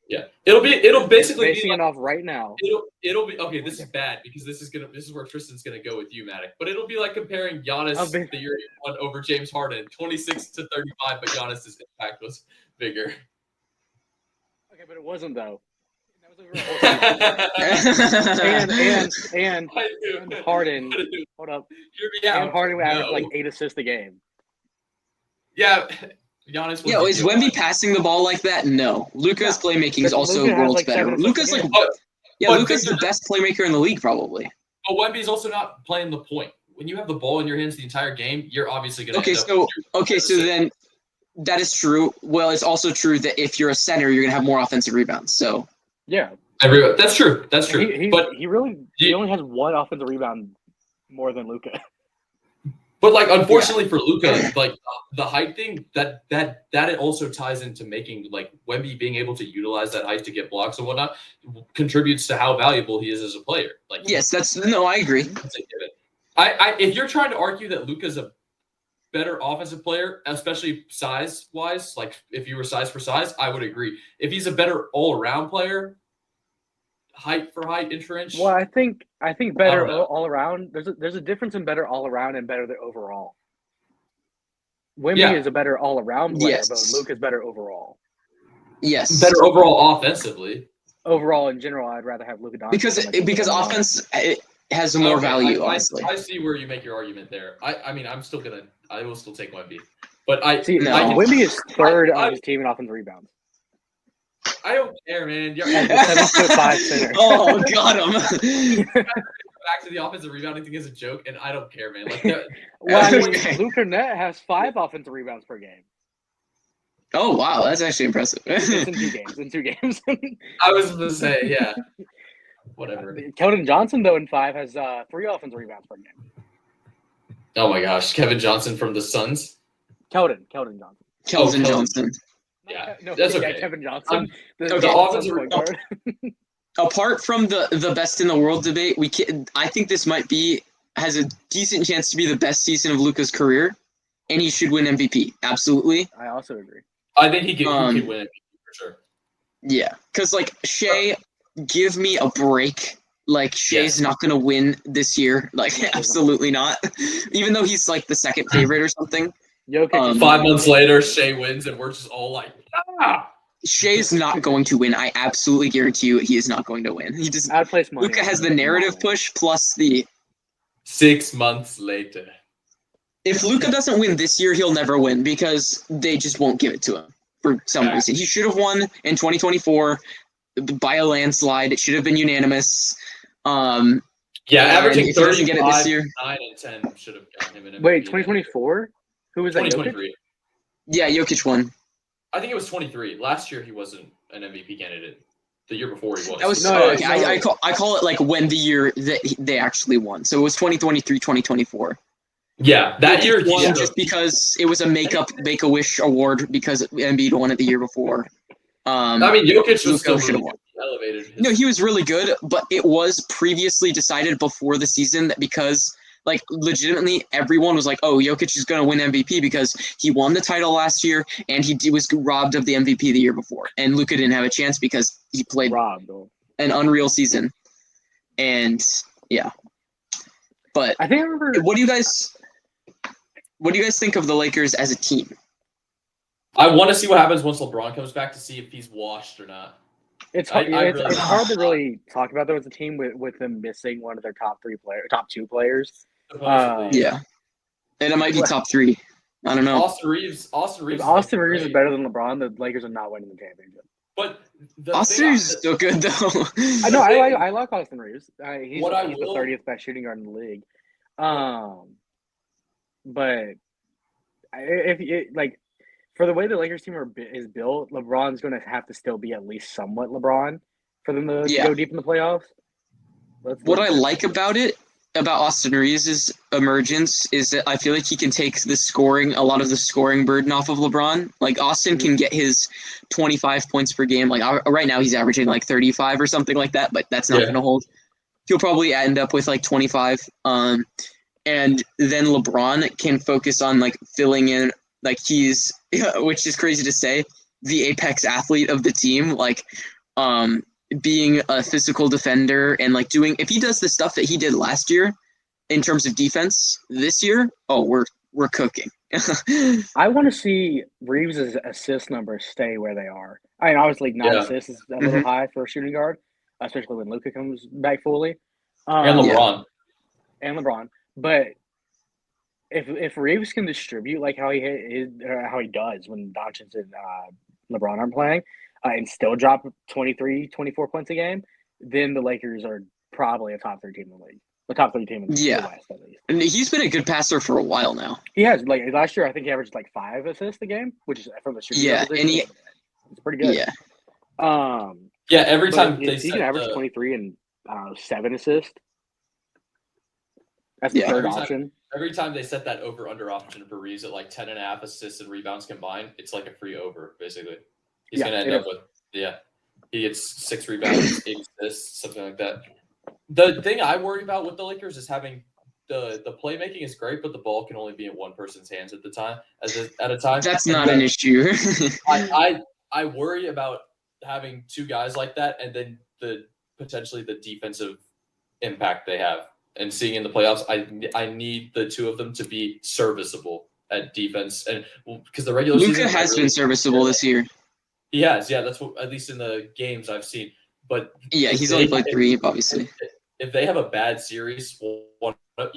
Yeah, it'll basically basing it off right now. It'll be okay. This is bad because this is where Tristan's gonna go with you, Maddoc. But it'll be like comparing Giannis the year he won over James Harden, 26 to 35, but Giannis's impact was bigger. Okay, but it wasn't though. That was and Harden. Hold up. And Harden would average like 8 assists a game. Yeah. Giannis is Wemby passing the ball like that? No. Luka's playmaking is also worlds better. Luka's Luka's the best playmaker in the league, probably. But Wemby's also not playing the point. When you have the ball in your hands the entire game, you're obviously going to so then that is true. Well, it's also true that if you're a center, you're going to have more offensive rebounds. So yeah, that's true. That's true. He only has 1 offensive rebound more than Luka. But like, unfortunately for Luka, like the height thing, that it also ties into making like Wemby being able to utilize that height to get blocks and whatnot contributes to how valuable he is as a player. Like, yes, I agree. If you're trying to argue that Luka's a better offensive player, especially size wise, like if you were size for size, I would agree. If he's a better all around player, height for height, inch. Well, I think better all around. There's a difference in better all around and better overall. Wemby is a better all around player, but Luka's better overall. Yes, better overall offensively. Overall, in general, I'd rather have Luka Doncic because offense has more value. Honestly, I see where you make your argument there. I mean, I will still take Wemby, but Wemby is third on his team in offensive rebounds. I don't care, man. You're 7'5" center. Oh, got him. Back to the offensive rebounding thing as a joke, and I don't care, man. Like, Luka Net has 5 offensive rebounds per game. Oh wow, that's actually impressive. It's in 2 games. I was going to say, yeah. Whatever. Keldon Johnson though in 5 has 3 offensive rebounds per game. Oh my gosh, Kevin Johnson from the Suns. Keldon Johnson. Keldon Johnson. Yeah, that's okay. Kevin Johnson. Apart from the best in the world debate, I think this has a decent chance to be the best season of Luka's career, and he should win MVP. Absolutely. I also agree. I think he could win MVP for sure. Yeah, because like Shea, give me a break. Like Shea's not going to win this year. Like absolutely not. Even though he's like the second favorite or something. Jokic 5 months later, Shea wins, and we're just all like, ah! Shea's not going to win. I absolutely guarantee you he is not going to win. He just I'd place money. Luka has the narrative push plus the 6 months later. If Luka doesn't win this year, he'll never win because they just won't give it to him for some reason. He should have won in 2024 by a landslide. It should have been unanimous. Averaging 35, get it this year. 9 and 10 should have gotten him an MVP. Wait, 2024? Who was that? 2023. Yeah, Jokic won. I think it was 23. Last year he wasn't an MVP candidate. The year before he was. That was I call it like when the year that they actually won. So it was 2023, 2024. Yeah, that year he won just because it was a Make-A-Wish award because Embiid won it the year before. I mean, Jokic was still really elevated. No, he was really good, but it was previously decided before the season that because like legitimately everyone was like, oh, Jokic is going to win MVP because he won the title last year and he was robbed of the MVP the year before. And Luka didn't have a chance because he played an unreal season. And yeah. But I think I remember. what do you guys think of the Lakers as a team? I want to see what happens once LeBron comes back to see if he's washed or not. It's hard. It's hard to really talk about them as a team with them missing one of their top two players. Yeah, and it might be top 3. I don't know. Austin Reeves. If Austin Reeves is better than LeBron, the Lakers are not winning the championship. But Austin Reeves is still good though. I know. I like Austin Reeves. He's the 30th best shooting guard in the league. But for the way the Lakers team is built, LeBron's going to have to still be at least somewhat LeBron for them to go deep in the playoffs. What I like about Austin Reeves' emergence is that I feel like he can take a lot of the scoring burden off of LeBron. Like Austin can get his 25 points per game. Like right now he's averaging like 35 or something like that, but that's not going to hold. He'll probably end up with like 25. And then LeBron can focus on like filling in. Like he's, which is crazy to say, the apex athlete of the team, like being a physical defender and like if he does the stuff that he did last year in terms of defense this year, we're cooking. I want to see Reeves' assist numbers stay where they are. I mean, obviously 9 assists is a little high for a shooting guard, especially when Luka comes back fully. And LeBron. But if Reeves can distribute like how he does when Doncic and LeBron aren't playing, and still drop 23, 24 points a game, then the Lakers are probably a top 3 team in the league. The top 3 team in the West, at least. And he's been a good passer for a while now. He has. Like last year, I think he averaged like 5 assists a game, which is from the shooting position. It's pretty good. Yeah. Every time he can average 23 and 7 assists. That's the third option. Every time they set that over-under option for Reeves at like 10.5 assists and rebounds combined, it's like a free over, basically. He's going to end up with, he gets 6 rebounds, 8 assists, something like that. The thing I worry about with the Lakers is having the playmaking is great, but the ball can only be in one person's hands at a time. That's not an issue. I worry about having 2 guys like that, and then potentially the defensive impact they have. And seeing in the playoffs, I need the 2 of them to be serviceable at defense, and because the regular season Luka has been serviceable this year. He has, that's what, at least in the games I've seen. But he's only played 3, obviously. If they have a bad series, one of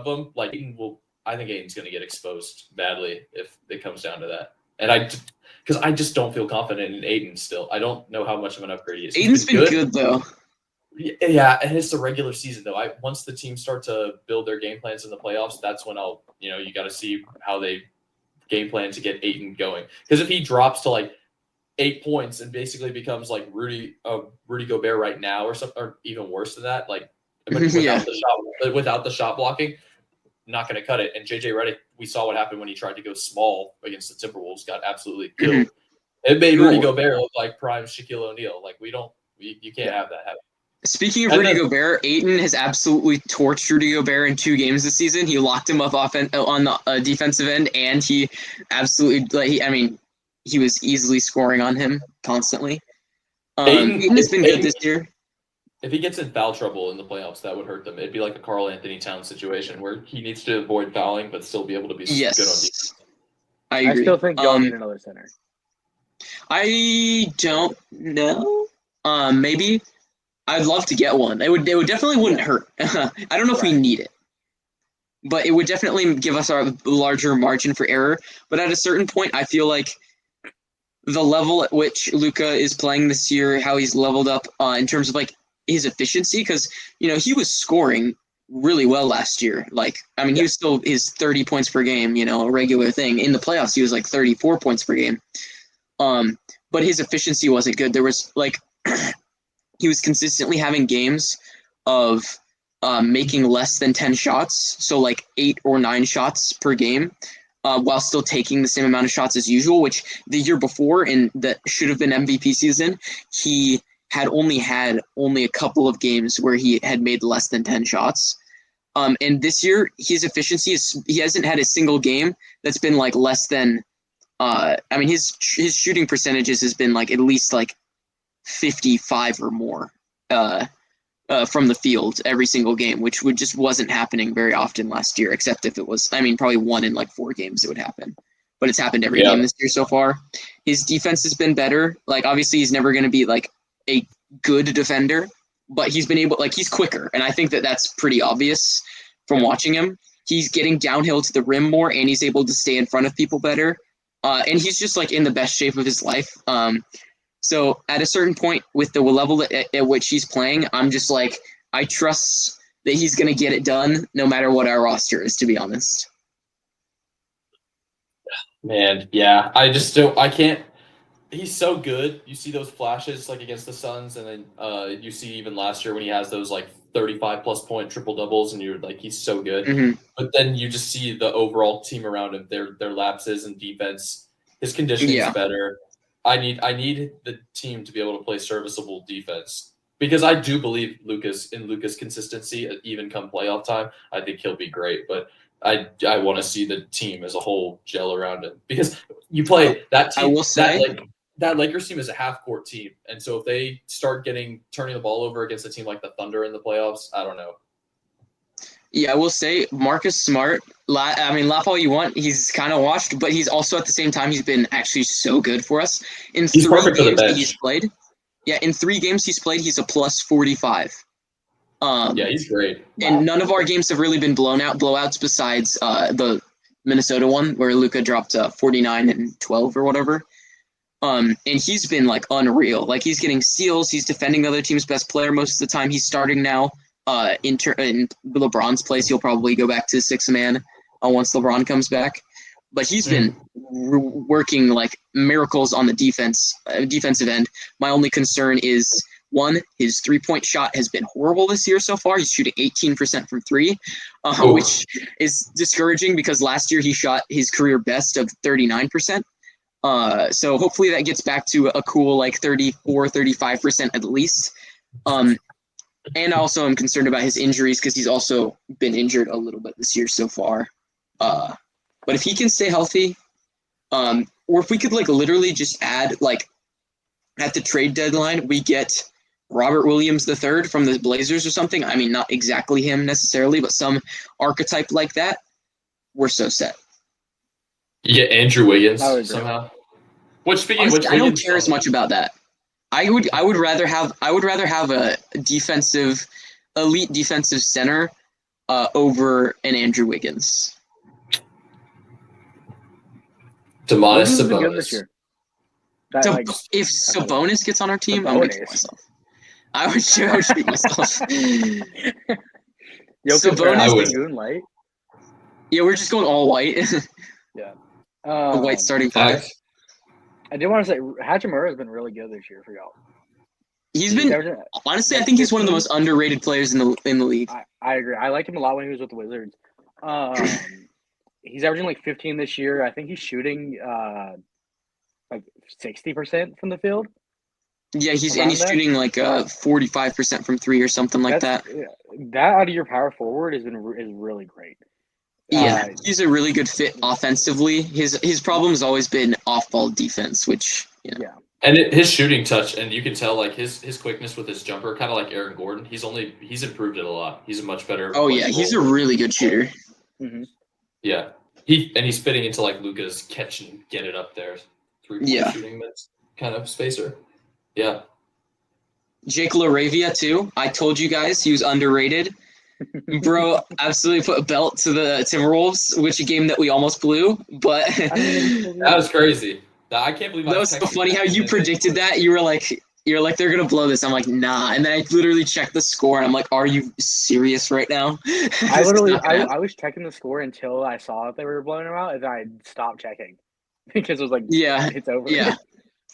them, like I think Aiden's going to get exposed badly if it comes down to that. And because I just don't feel confident in Aiden still. I don't know how much of an upgrade he is. Aiden's been good though. Yeah, and it's the regular season though. Once the teams start to build their game plans in the playoffs, that's when you got to see how they game plan to get Aiden going. Because if he drops to like 8 points and basically becomes like Rudy Gobert right now or something, or even worse than that, like without the shot blocking, not going to cut it. And JJ Redick, we saw what happened when he tried to go small against the Timberwolves, got absolutely killed. It made Rudy Gobert look like prime Shaquille O'Neal. Like you can't have that happen. Speaking of Rudy Gobert, Ayton has absolutely torched Rudy Gobert in 2 games this season. He locked him up on the defensive end, and he absolutely he was easily scoring on him constantly. It's been good this year. If he gets in foul trouble in the playoffs, that would hurt them. It'd be like a Karl Anthony Towns situation where he needs to avoid fouling but still be able to be good on defense. I agree. I still think y'all need another center. I don't know. Maybe. I'd love to get one. It would definitely wouldn't hurt. I don't know if we need it, but it would definitely give us a larger margin for error. But at a certain point, I feel like the level at which Luka is playing this year, how he's leveled up in terms of like his efficiency, because he was scoring really well last year. He was still his 30 points per game, a regular thing. In the playoffs, he was like 34 points per game. But his efficiency wasn't good. There was he was consistently having games of making less than 10 shots, so like 8 or 9 shots per game, while still taking the same amount of shots as usual, which the year before, in that should have been MVP season, he had only a couple of games where he had made less than 10 shots. And this year, his efficiency he hasn't had a single game that's been like less than. His shooting percentages has been like at least like 55 or more from the field every single game, which just wasn't happening very often last year, except if it was. Probably 1 in like 4 games it would happen, but it's happened every game this year so far. His defense has been better. Like obviously, he's never going to be like a good defender, but he's been able, like he's quicker, and I think that's pretty obvious from watching him. He's getting downhill to the rim more, and he's able to stay in front of people better. And he's just like in the best shape of his life. So at a certain point with the level at which he's playing, I'm just like, I trust that he's going to get it done no matter what our roster is, to be honest. Man, yeah. I can't. He's so good. You see those flashes like against the Suns, and then you see even last year when he has those like 35+ point triple doubles, and you're like, he's so good. Mm-hmm. But then you just see the overall team around him, their lapses and defense. His conditioning's better. I need the team to be able to play serviceable defense because I do believe Luka's consistency, even come playoff time. I think he'll be great, but I want to see the team as a whole gel around him because you play that team. I will say that Lakers team is a half-court team, and so if they start turning the ball over against a team like the Thunder in the playoffs, I don't know. Yeah, I will say Marcus Smart. Laugh all you want. He's kind of washed, but he's also at the same time he's been actually so good for us in he's 3 games that he's played. Yeah, in 3 games he's played, he's a plus 45. Yeah, he's great. And none of our games have really been blowouts besides the Minnesota one where Luka dropped 49 and 12 or whatever. And he's been like unreal. Like he's getting steals. He's defending the other team's best player most of the time. He's starting now. In LeBron's place, he'll probably go back to 6-man once LeBron comes back. But he's been working like miracles on the defensive end. My only concern is, one, his 3-point shot has been horrible this year so far. He's shooting 18% from 3, which is discouraging because last year he shot his career best of 39%. So hopefully that gets back to a cool like 34, 35% at least. And also I'm concerned about his injuries because he's also been injured a little bit this year so far. But if he can stay healthy, or if we could like literally just add like at the trade deadline, we get Robert Williams III from the Blazers or something. Not exactly him necessarily, but some archetype like that. We're so set. You get Andrew Wiggins somehow. Honestly, I don't care as much about that. I would rather have a elite defensive center over an Andrew Wiggins. Domantas Sabonis. If Sabonis gets on our team, I'm gonna kill myself. I would shoot myself. Sabonis light. Yeah, we're just going all white. Yeah. A white starting 5. I did want to say Hachimura has been really good this year for y'all. He's been honestly, I think he's one of the most underrated players in the league. I agree. I liked him a lot when he was with the Wizards. He's averaging like 15 this year. I think he's shooting like 60% from the field. Yeah, he's shooting like 45% from 3 or something like that. That out of your power forward is really great. Yeah, he's a really good fit offensively. His problem has always been off-ball defense, which And his shooting touch, and you can tell like his quickness with his jumper, kind of like Aaron Gordon. He's improved it a lot. He's a much better. Oh yeah, he's a really good shooter. Mm-hmm. Yeah, he's fitting into like Luka's catch and get it up there. 3-point shooting that's kind of spacer. Yeah. Jake LaRavia too. I told you guys he was underrated. Bro, absolutely put a belt to the Timberwolves, which a game that we almost blew. But that was crazy. I can't believe that was so funny how you predicted that. You were like they're gonna blow this. I'm like, nah. And then I literally checked the score and I'm like, are you serious right now? I was checking the score until I saw that they were blowing them out, and then I stopped checking because it was like, it's over. Yeah.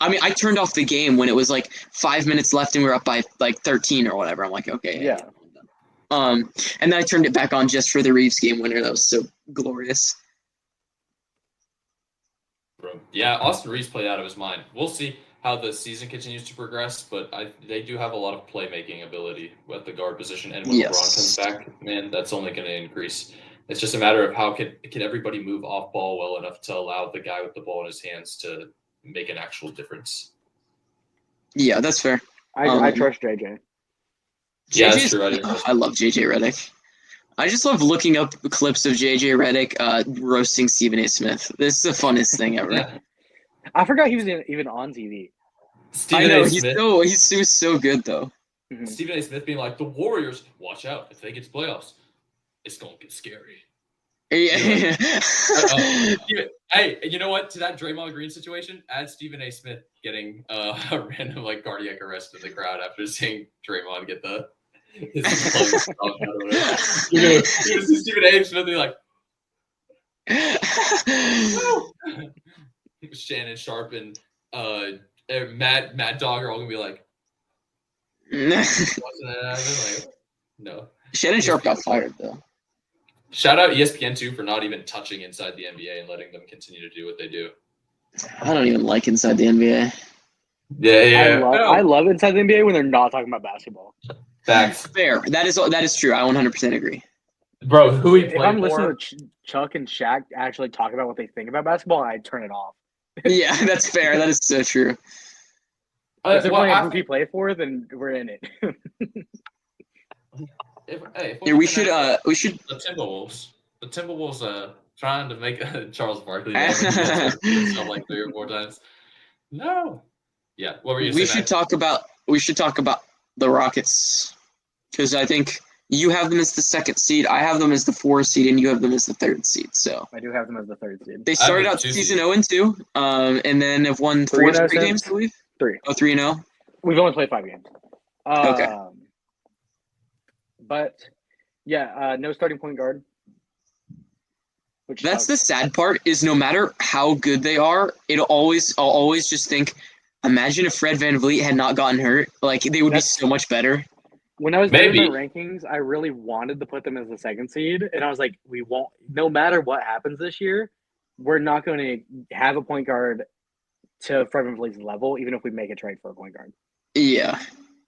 I turned off the game when it was like 5 minutes left and we were up by like 13 or whatever. I'm like, okay. Yeah. And then I turned it back on just for the Reeves game winner. That was so glorious. Yeah, Austin Reeves played out of his mind. We'll see how the season continues to progress, but they do have a lot of playmaking ability with the guard position, and when LeBron comes back, man, that's only going to increase. It's just a matter of how can everybody move off ball well enough to allow the guy with the ball in his hands to make an actual difference. Yeah, that's fair. I trust JJ. Yeah, that's true. I love JJ Redick. I just love looking up clips of JJ Redick roasting Stephen A. Smith. This is the funnest thing ever. Yeah. I forgot he was even on TV. Stephen A. Smith. He's so good though. Mm-hmm. Stephen A. Smith being like, the Warriors, watch out. If they get to playoffs, it's going to get scary. Yeah. Hey, you know what? To that Draymond Green situation, add Stephen A. Smith getting a random cardiac arrest in the crowd after seeing Draymond get his lungs stomped out or whatever. You're gonna see Stephen A. Smith be like, Shannon Sharp and Mad Dog are all gonna be like, wasn't that happen? No. Shannon Sharp got fired though. Shout out ESPN too for not even touching inside the NBA and letting them continue to do what they do. I don't even like inside the NBA. Yeah. I love inside the NBA when they're not talking about basketball. Facts. Fair. That is true. I 100% agree. Bro, who we if I'm listening to Chuck and Shaq actually talk about what they think about basketball, I'd turn it off. Yeah, that's fair. That is so true. If they're playing who we play for, then we're in it. We should. The Timberwolves. The Timberwolves trying to make Charles Barkley like 3 or 4 times. No. Yeah. What were you saying? We should talk about the Rockets because I think you have them as the 2nd seed. I have them as the 4 seed, and you have them as the 3rd seed. So I do have them as the 3rd seed. They started out the season 0-2, and then have won 4 straight games, I believe. 3. Oh, 3-0. We've only played 5 games. Okay. But yeah, no starting point guard. That's the sad part. Is no matter how good they are, I'll always just think, imagine if Fred VanVleet had not gotten hurt. They would be so much better. When I was doing my rankings, I really wanted to put them as the 2nd seed, and I was like, we won't. No matter what happens this year, we're not going to have a point guard to Fred VanVleet's level, even if we make a trade for a point guard. Yeah,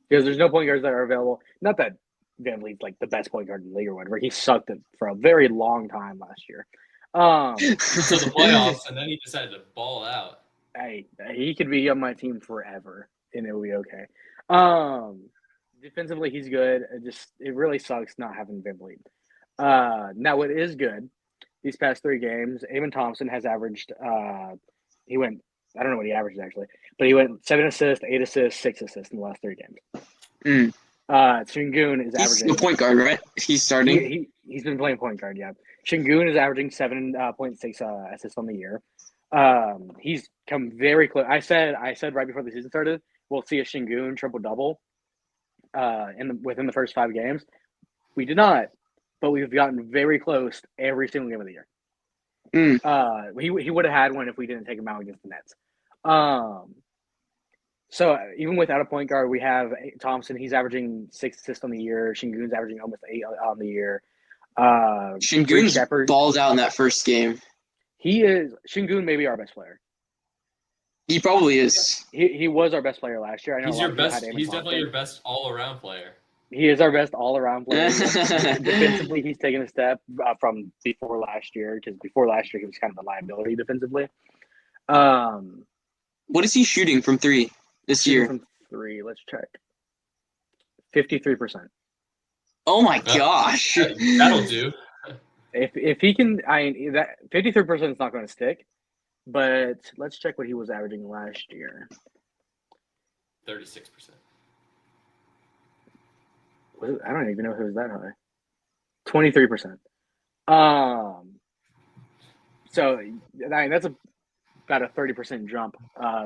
because there's no point guards that are available. Not that VanVleet's the best point guard in the league or whatever. He sucked it for a very long time last year. To the playoffs, and then he decided to ball out. Hey, he could be on my team forever, and it will be okay. Defensively, he's good. It really sucks not having VanVleet. Now, what is good, these past 3 games, Amen Thompson has averaged, I don't know what he averaged actually, but he went 7 assists, 8 assists, 6 assists in the last 3 games. Shingun is averaging. He's the point guard, right? He's starting. He's been playing point guard, yeah. Shingun is averaging 7.6 assists on the year. He's come very close. I said right before the season started, we'll see a Shingun triple-double within the first 5 games. We did not, but we've gotten very close every single game of the year. He would have had one if we didn't take him out against the Nets. So even without a point guard, we have Thompson. He's averaging 6 assists on the year. Shingun's averaging almost 8 on the year. Shingun's balled out in that first game. Shingun may be our best player. He probably is. He was our best player last year. I know he's your best. He's definitely your best all-around player. He is our best all-around player. Defensively, he's taken a step from before last year, because before last year he was kind of a liability defensively. What is he shooting from 3 this year? From 3, let's check. 53%. Oh my gosh! That'll do. If he can, that 53% is not going to stick. But let's check what he was averaging last year. 36%. I don't even know if it was that high. 23%. So that's about a 30% jump.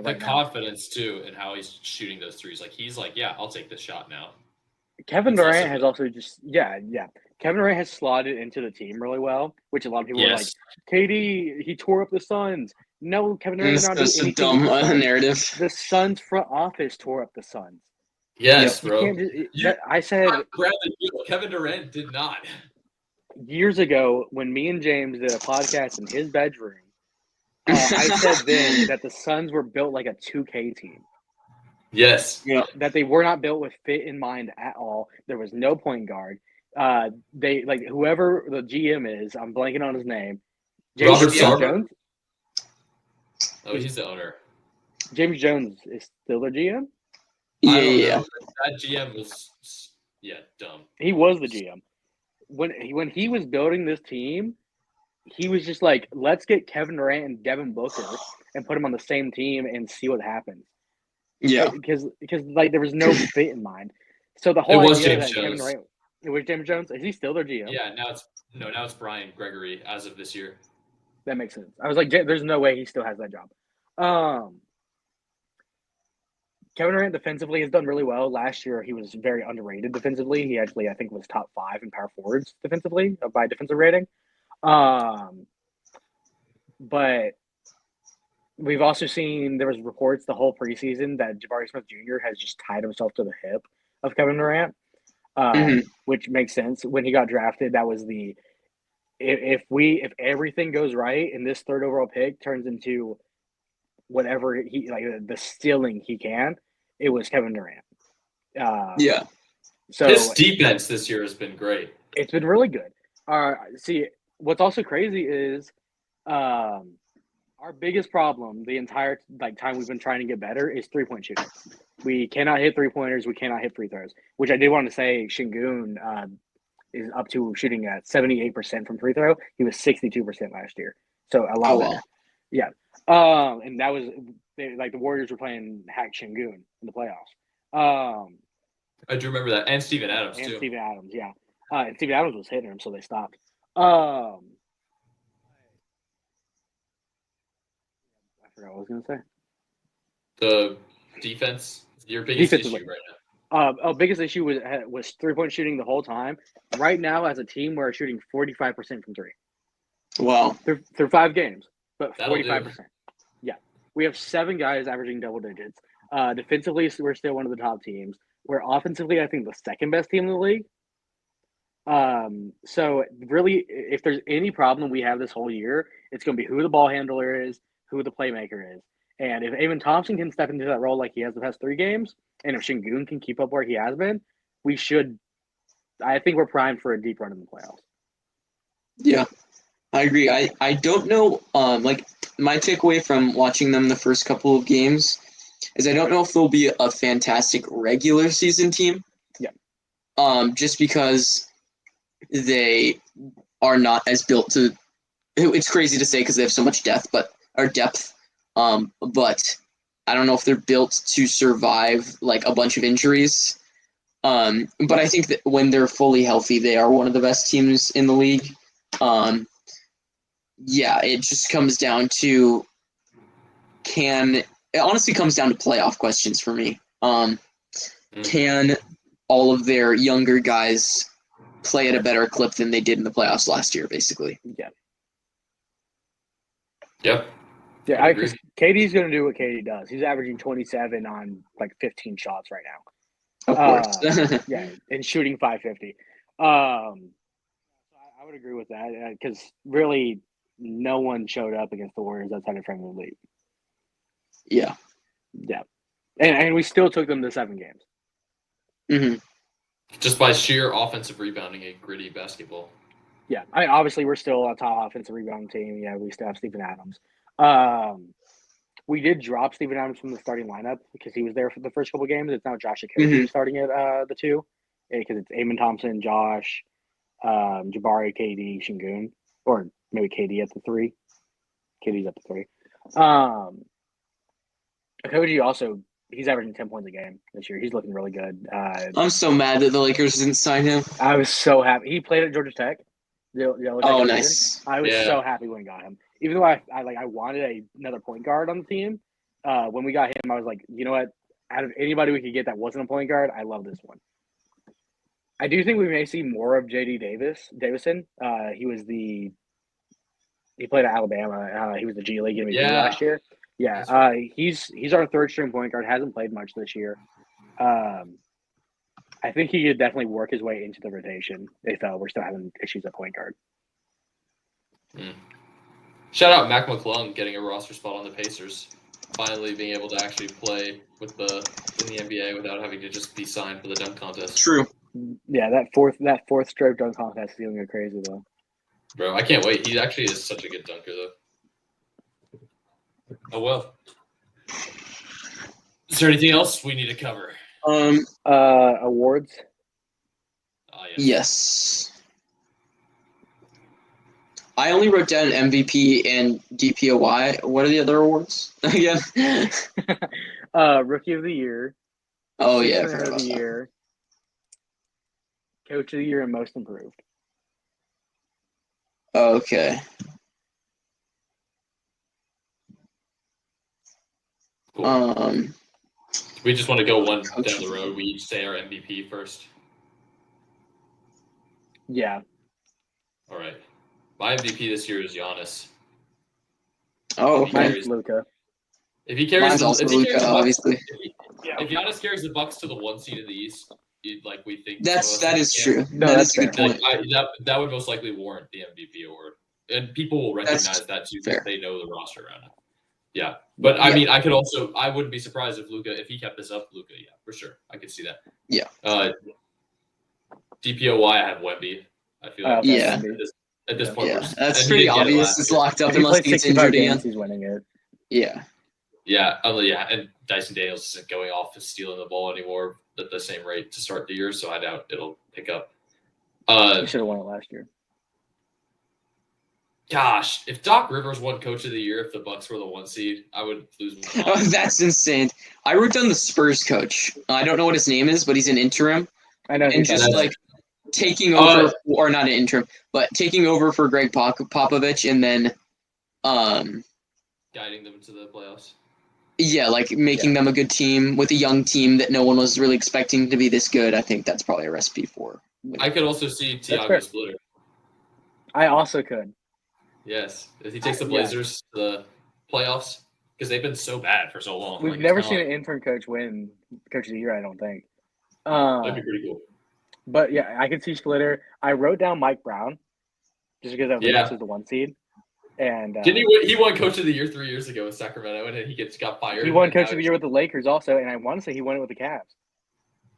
The confidence too, in how he's shooting those threes. He's yeah, I'll take this shot now. Kevin Durant has also Kevin Durant has slotted into the team really well, which a lot of people were like, KD, he tore up the Suns. No, Kevin Durant did not do anything. That's a dumb narrative. The Suns front office tore up the Suns. Yes, bro. I said Kevin Durant did not. Years ago, when me and James did a podcast in his bedroom, I said then that the Suns were built like a 2K team. Yes. Yeah. That they were not built with fit in mind at all. There was no point guard. They like whoever the GM is. I'm blanking on his name. Robert James Sarver? Jones. Oh, he's the owner. James Jones is still the GM. I don't Yeah. know. That GM was dumb. He was the GM when he was building this team. He was just like, let's get Kevin Durant and Devin Booker and put them on the same team and see what happens. Yeah. Because like there was no fit in mind. So the whole It was idea James that Kevin Jones. Durant, it was James Jones. Is he still their GM? Yeah, now it's Brian Gregory as of this year. That makes sense. I was like, there's no way he still has that job. Kevin Durant defensively has done really well. Last year, he was very underrated defensively. He actually, I think, was top 5 in power forwards defensively by defensive rating. But we've also seen there was reports the whole preseason that Jabari Smith Jr. has just tied himself to the hip of Kevin Durant, which makes sense. When he got drafted, that was the if everything goes right and this third overall pick turns into whatever he like the stealing he can, it was Kevin Durant. Yeah. So his defense this year has been great. It's been really good. See, what's also crazy is our biggest problem the entire time we've been trying to get better is 3-point shooting. We cannot hit 3-pointers. We cannot hit free throws, which I did want to say Şengün is up to shooting at 78% from free throw. He was 62% last year. So a lot better. Yeah. And that was the Warriors were playing Hack Şengün in the playoffs. I do remember that. And Steven Adams, too. Steven Adams, yeah. And Steven Adams was hitting him, so they stopped. I forgot what I was going to say. The defense, your biggest issue right now. Biggest issue was 3-point shooting the whole time. Right now, as a team, we're shooting 45% from 3. Wow. Through 5 games, but That'll 45%. do. Yeah. We have 7 guys averaging double digits. Defensively, we're still one of the top teams. We're offensively, I think, the second best team in the league. So really, if there's any problem we have this whole year, it's going to be who the ball handler is, who the playmaker is. And if Amen Thompson can step into that role like he has the past 3 games, and if Şengün can keep up where he has been, I think we're primed for a deep run in the playoffs. Yeah, I agree. I don't know, my takeaway from watching them the first couple of games is I don't know if they'll be a fantastic regular season team. Yeah. Just because they are not as built to. It's crazy to say because they have so much depth, but I don't know if they're built to survive like a bunch of injuries. But I think that when they're fully healthy, they are one of the best teams in the league. Yeah, it just comes down to it honestly comes down to playoff questions for me. Can all of their younger guys play at a better clip than they did in the playoffs last year, basically? Yeah. Yep. Yeah, because KD's going to do what KD does. He's averaging 27 on like 15 shots right now. Of course. Yeah, and shooting 550. I would agree with that because really no one showed up against the Warriors outside of Premier League. Yeah. Yeah. And we still took them to 7 games. Mm-hmm. Just by sheer offensive rebounding and gritty basketball. Yeah. Obviously, we're still a top offensive rebounding team. Yeah, we still have Steven Adams. We did drop Steven Adams from the starting lineup because he was there for the first couple games. It's now Josh Okogie starting at the 2 because it's Amen Thompson, Josh, Jabari, KD, Şengün, or maybe KD at the 3. KD's at the 3. Okogie also, he's averaging 10 points a game this year. He's looking really good. I'm so mad that the Lakers didn't sign him. I was so happy. He played at Georgia Tech. Oh, nice. I was so happy when we got him. Even though I wanted another point guard on the team, when we got him, I was like, you know what? Out of anybody we could get that wasn't a point guard, I love this one. I do think we may see more of J.D. Davison. He played at Alabama. He was the G League MVP last year. Yeah, right. He's our third string point guard. Hasn't played much this year. I think he could definitely work his way into the rotation if we're still having issues at point guard. Shout out Mac McClung getting a roster spot on the Pacers. finally being able to actually play in the NBA without having to just be signed for the dunk contest. True. Yeah, that fourth straight dunk contest is going to go crazy though. Bro, I can't wait. He actually is such a good dunker, though. Oh well. Is there anything else we need to cover? Awards. Yes. I only wrote down MVP and DPOY. What are the other awards again? Rookie of the Year. Oh yeah, I Assistant forgot of about the that. Year. Coach of the Year and Most Improved. Okay. Cool. We just want to go one Coach down the road. We each say our MVP first. Yeah. All right. My MVP this year is Giannis. Oh, If he okay. Mine's carries, Luka. if he carries, Mine's also if he Luka, carries the Bucks, obviously. if Giannis carries the Bucks to the 1 seed in the East, like we think, That is true. No, that that's is a good fair. point. that would most likely warrant the MVP award, and people will recognize that too because fair. they know the roster around it. Yeah, but I Yeah. mean, I wouldn't be surprised if he kept this up. Luka, yeah, for sure, I could see that. Yeah. DPOY, I have Wemby. I feel like Yeah. at this point, Yeah, that's and he pretty didn't get it obvious. last It's year. locked up If he unless plays he gets 65 injured games, again. he's winning it. Yeah. Yeah, and Dyson Daniels isn't going off and stealing the ball anymore at the same rate to start the year, so I doubt it'll pick up. He should have won it last year. Gosh, if Doc Rivers won Coach of the Year, if the Bucks were the 1 seed, I would lose my mind. Oh, that's insane. I wrote down the Spurs coach. I don't know what his name is, but he's an interim. I know. And just like taking over, or not an interim, but taking over for Greg Popovich, and then, guiding them to the playoffs. Yeah, like making them a good team with a young team that no one was really expecting to be this good. I think that's probably a recipe for. I could also see Tiago Splitter. I also could. Yes, if he takes the Blazers to the playoffs, because they've been so bad for so long. We've never seen an intern coach win Coach of the Year, I don't think. That'd be pretty cool. But yeah, I could see Splitter. I wrote down Mike Brown just because the Nets was the 1 seed. And didn't he won Coach of the Year 3 years ago with Sacramento, and then he got fired. He won Coach of the Year with the Lakers also, and I want to say he won it with the Cavs.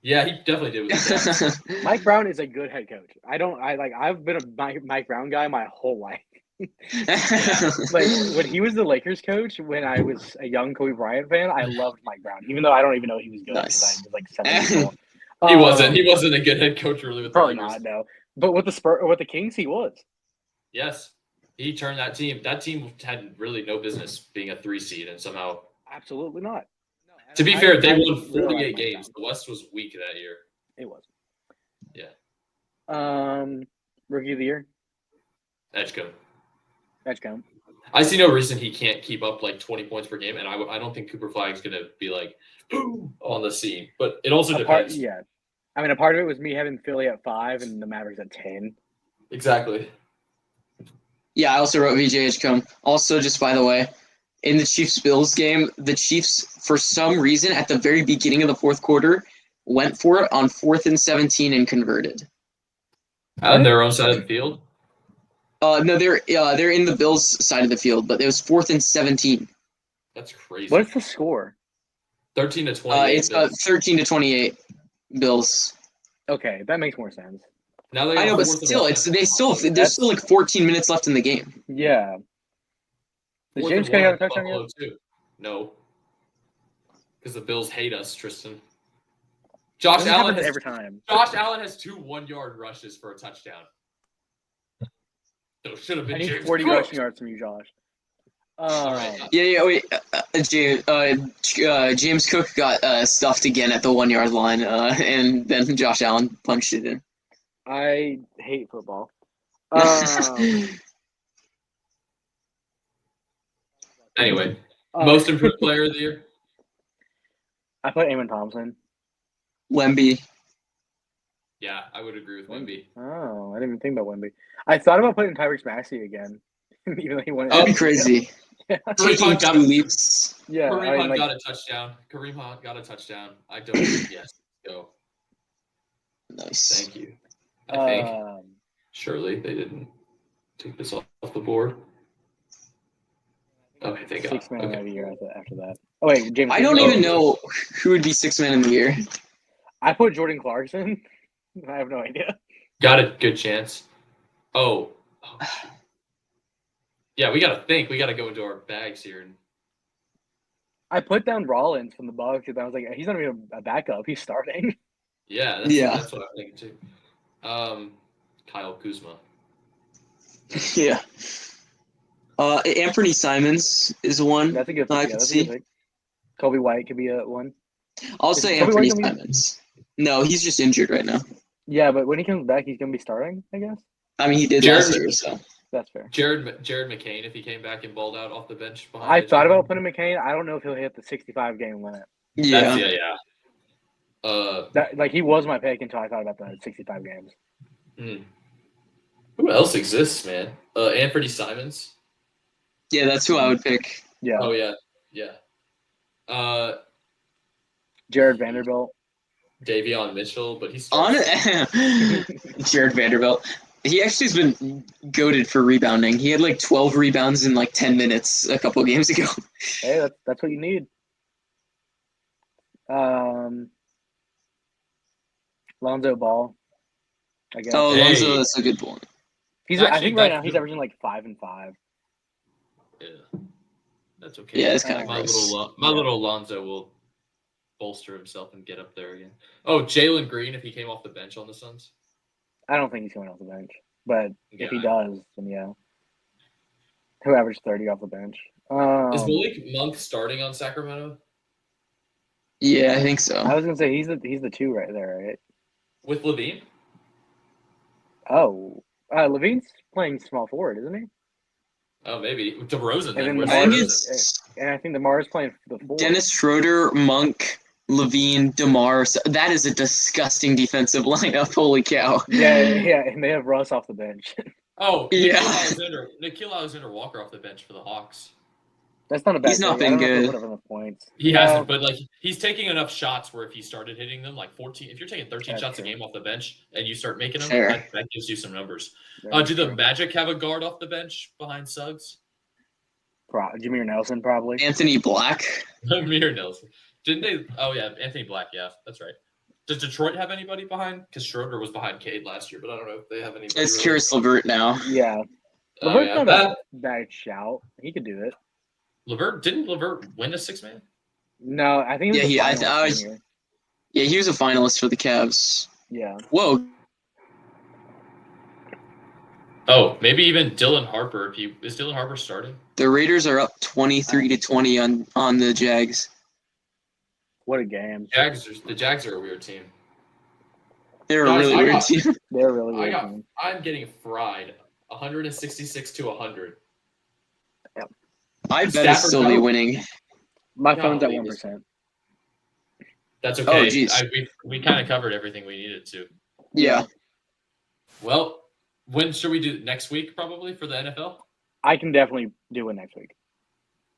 Yeah, he definitely did with the Cavs. Mike Brown is a good head coach. I've been a Mike Brown guy my whole life. Like when he was the Lakers coach, when I was a young Kobe Bryant fan, I loved Mike Brown, even though I don't even know he was good because I was like 7 years old. He wasn't a good head coach really with probably the Lakers. not, no. But with the Kings, he was. Yes, he turned that team. That team had really no business being a 3 seed, and somehow absolutely not. No, to be fair, they won 48 games. The West was weak that year. It was. Yeah. Rookie of the Year. Edgecombe. I see no reason he can't keep up like 20 points per game, and I don't think Cooper Flag's going to be like on the scene. But it also depends. I mean, a part of it was me having Philly at 5 and the Mavericks at 10. Exactly. Yeah, I also wrote VJ Edgecombe. Also, just by the way, in the Chiefs-Bills game, the Chiefs, for some reason, at the very beginning of the fourth quarter, went for it on 4th and 17 and converted. On their own side of the field? No, they're in the Bills' side of the field, but it was 4th and 17. That's crazy. What's the score? 13-28. It's 13-28 Bills. Okay, that makes more sense. Now I know, but still, there's still like 14 minutes left in the game. Yeah. Did James Cook have a touchdown yet? Too. No. Because the Bills hate us, Tristan. Josh Allen has 2 1-yard rushes for a touchdown. So should have been. I need James 40 Cook. rushing yards from you, Josh. All right. Wait. James Cook got stuffed again at the 1-yard line, and then Josh Allen punched it in. I hate football. Anyway, most improved player of the year? I put Eamon Thompson. Wemby. Yeah, I would agree with Wemby. Oh, I didn't even think about Wemby. I thought about putting Tyrese Maxey again. Even though he won. That'd be crazy. Taking 2 leaps. Yeah, Kareem Hunt got a touchdown. I don't. Yes, go. Nice. Thank you. I think surely they didn't take this off the board. Okay, thank God. 6th man Okay. of the year after that. Oh wait, James. I don't Oh. even know who would be 6th man of the year. I put Jordan Clarkson. I have no idea. Got a good chance. Oh. Shoot. Yeah, we gotta think. We gotta go into our bags here. I put down Rollins from the Bucks, and I was like, he's not even a backup. He's starting. Yeah, that's what I'm thinking too. Kyle Kuzma. Yeah. Anthony Simons is one. That's a good I pick. Yeah, could that's a see. good pick. Kobe White could be a one. I'll Is say Kobe Anthony White gonna be- Simons. No, he's just injured right now. Yeah, but when he comes back, he's gonna be starting. I guess I mean, he did Jared- last year, so. that's fair. Jared McCain, if he came back and balled out off the bench behind. I AJ thought about Brown. putting McCain. I don't know if he'll hit the 65 game limit. Yeah. Yeah. He was my pick until I thought about the 65 games. Who else exists, man? Anthony Simons. Yeah, that's who I would pick. Yeah, Oh yeah. Jared Vanderbilt. Davion Mitchell, but he's Jared Vanderbilt. He actually has been goated for rebounding. He had like 12 rebounds in like 10 minutes a couple games ago. Hey, that's what you need. Lonzo Ball, I guess. Oh, Hey. Lonzo, that's a good point. I think right now he's averaging like 5 and 5. Yeah, that's okay. Yeah, it's kind of My gross. My little Lonzo will bolster himself and get up there again. Oh, Jalen Green, if he came off the bench on the Suns. I don't think he's coming off the bench, but Yeah. if he does, then yeah. Who averaged 30 off the bench? Is Malik Monk starting on Sacramento Yeah, I think so. I was gonna say he's the 2 right there, right? with Levine? Oh, Levine's playing small forward, isn't he? Oh, maybe DeRozan. And Then then where's I think DeRozan? it's And I think DeMar is playing the 4. Dennis Schroeder, Monk, Levine, DeMar. That is a disgusting defensive lineup. Holy cow. Yeah, and they have Russ off the bench. Oh, Yeah. Nikhil Alexander Walker off the bench for the Hawks. That's not a bad. He's not pick. I been don't know if good. he'll put up enough points. He No, hasn't, but like he's taking enough shots where if he started hitting them, like 14, if you're taking 13 That's shots true. a game off the bench and you start making them, Fair. that gives you some numbers. that's Do the true. Magic have a guard off the bench behind Suggs? Jameer Nelson probably. Anthony Black. Amir Nelson. Didn't they? Oh yeah, Anthony Black. Yeah, that's right. Does Detroit have anybody behind? Because Schroeder was behind Cade last year, but I don't know if they have anybody. It's really. Karis LeVert now. Yeah, Oh, Levert's yeah. not a bad shout. He could do it. Didn't Levert win a 6-man? No, I think. It was Yeah, the finals one year. Yeah, he was a finalist for the Cavs. Yeah. Whoa. Oh, maybe even Dylan Harper. Is Dylan Harper starting? The Raiders are up 23-20 on the Jags. What a game. The Jags are a weird team. They're a Guys, really I weird got- team. They're a really weird team. I'm getting fried. 166-100. I bet Stafford it's still be out. winning. My phone's at Golly, 1%. That's Oh, okay. geez. We kind of covered everything we needed to. Yeah. Well, when should we do next week? Probably for the NFL. I can definitely do it next week.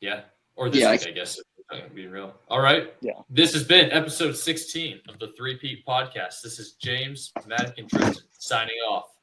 Yeah, or this Yeah, week, I guess. If I'm gonna be real. All right. Yeah. This has been episode 16 of the 3 Peat podcast. This is James, Maddoc, and Tristan signing off.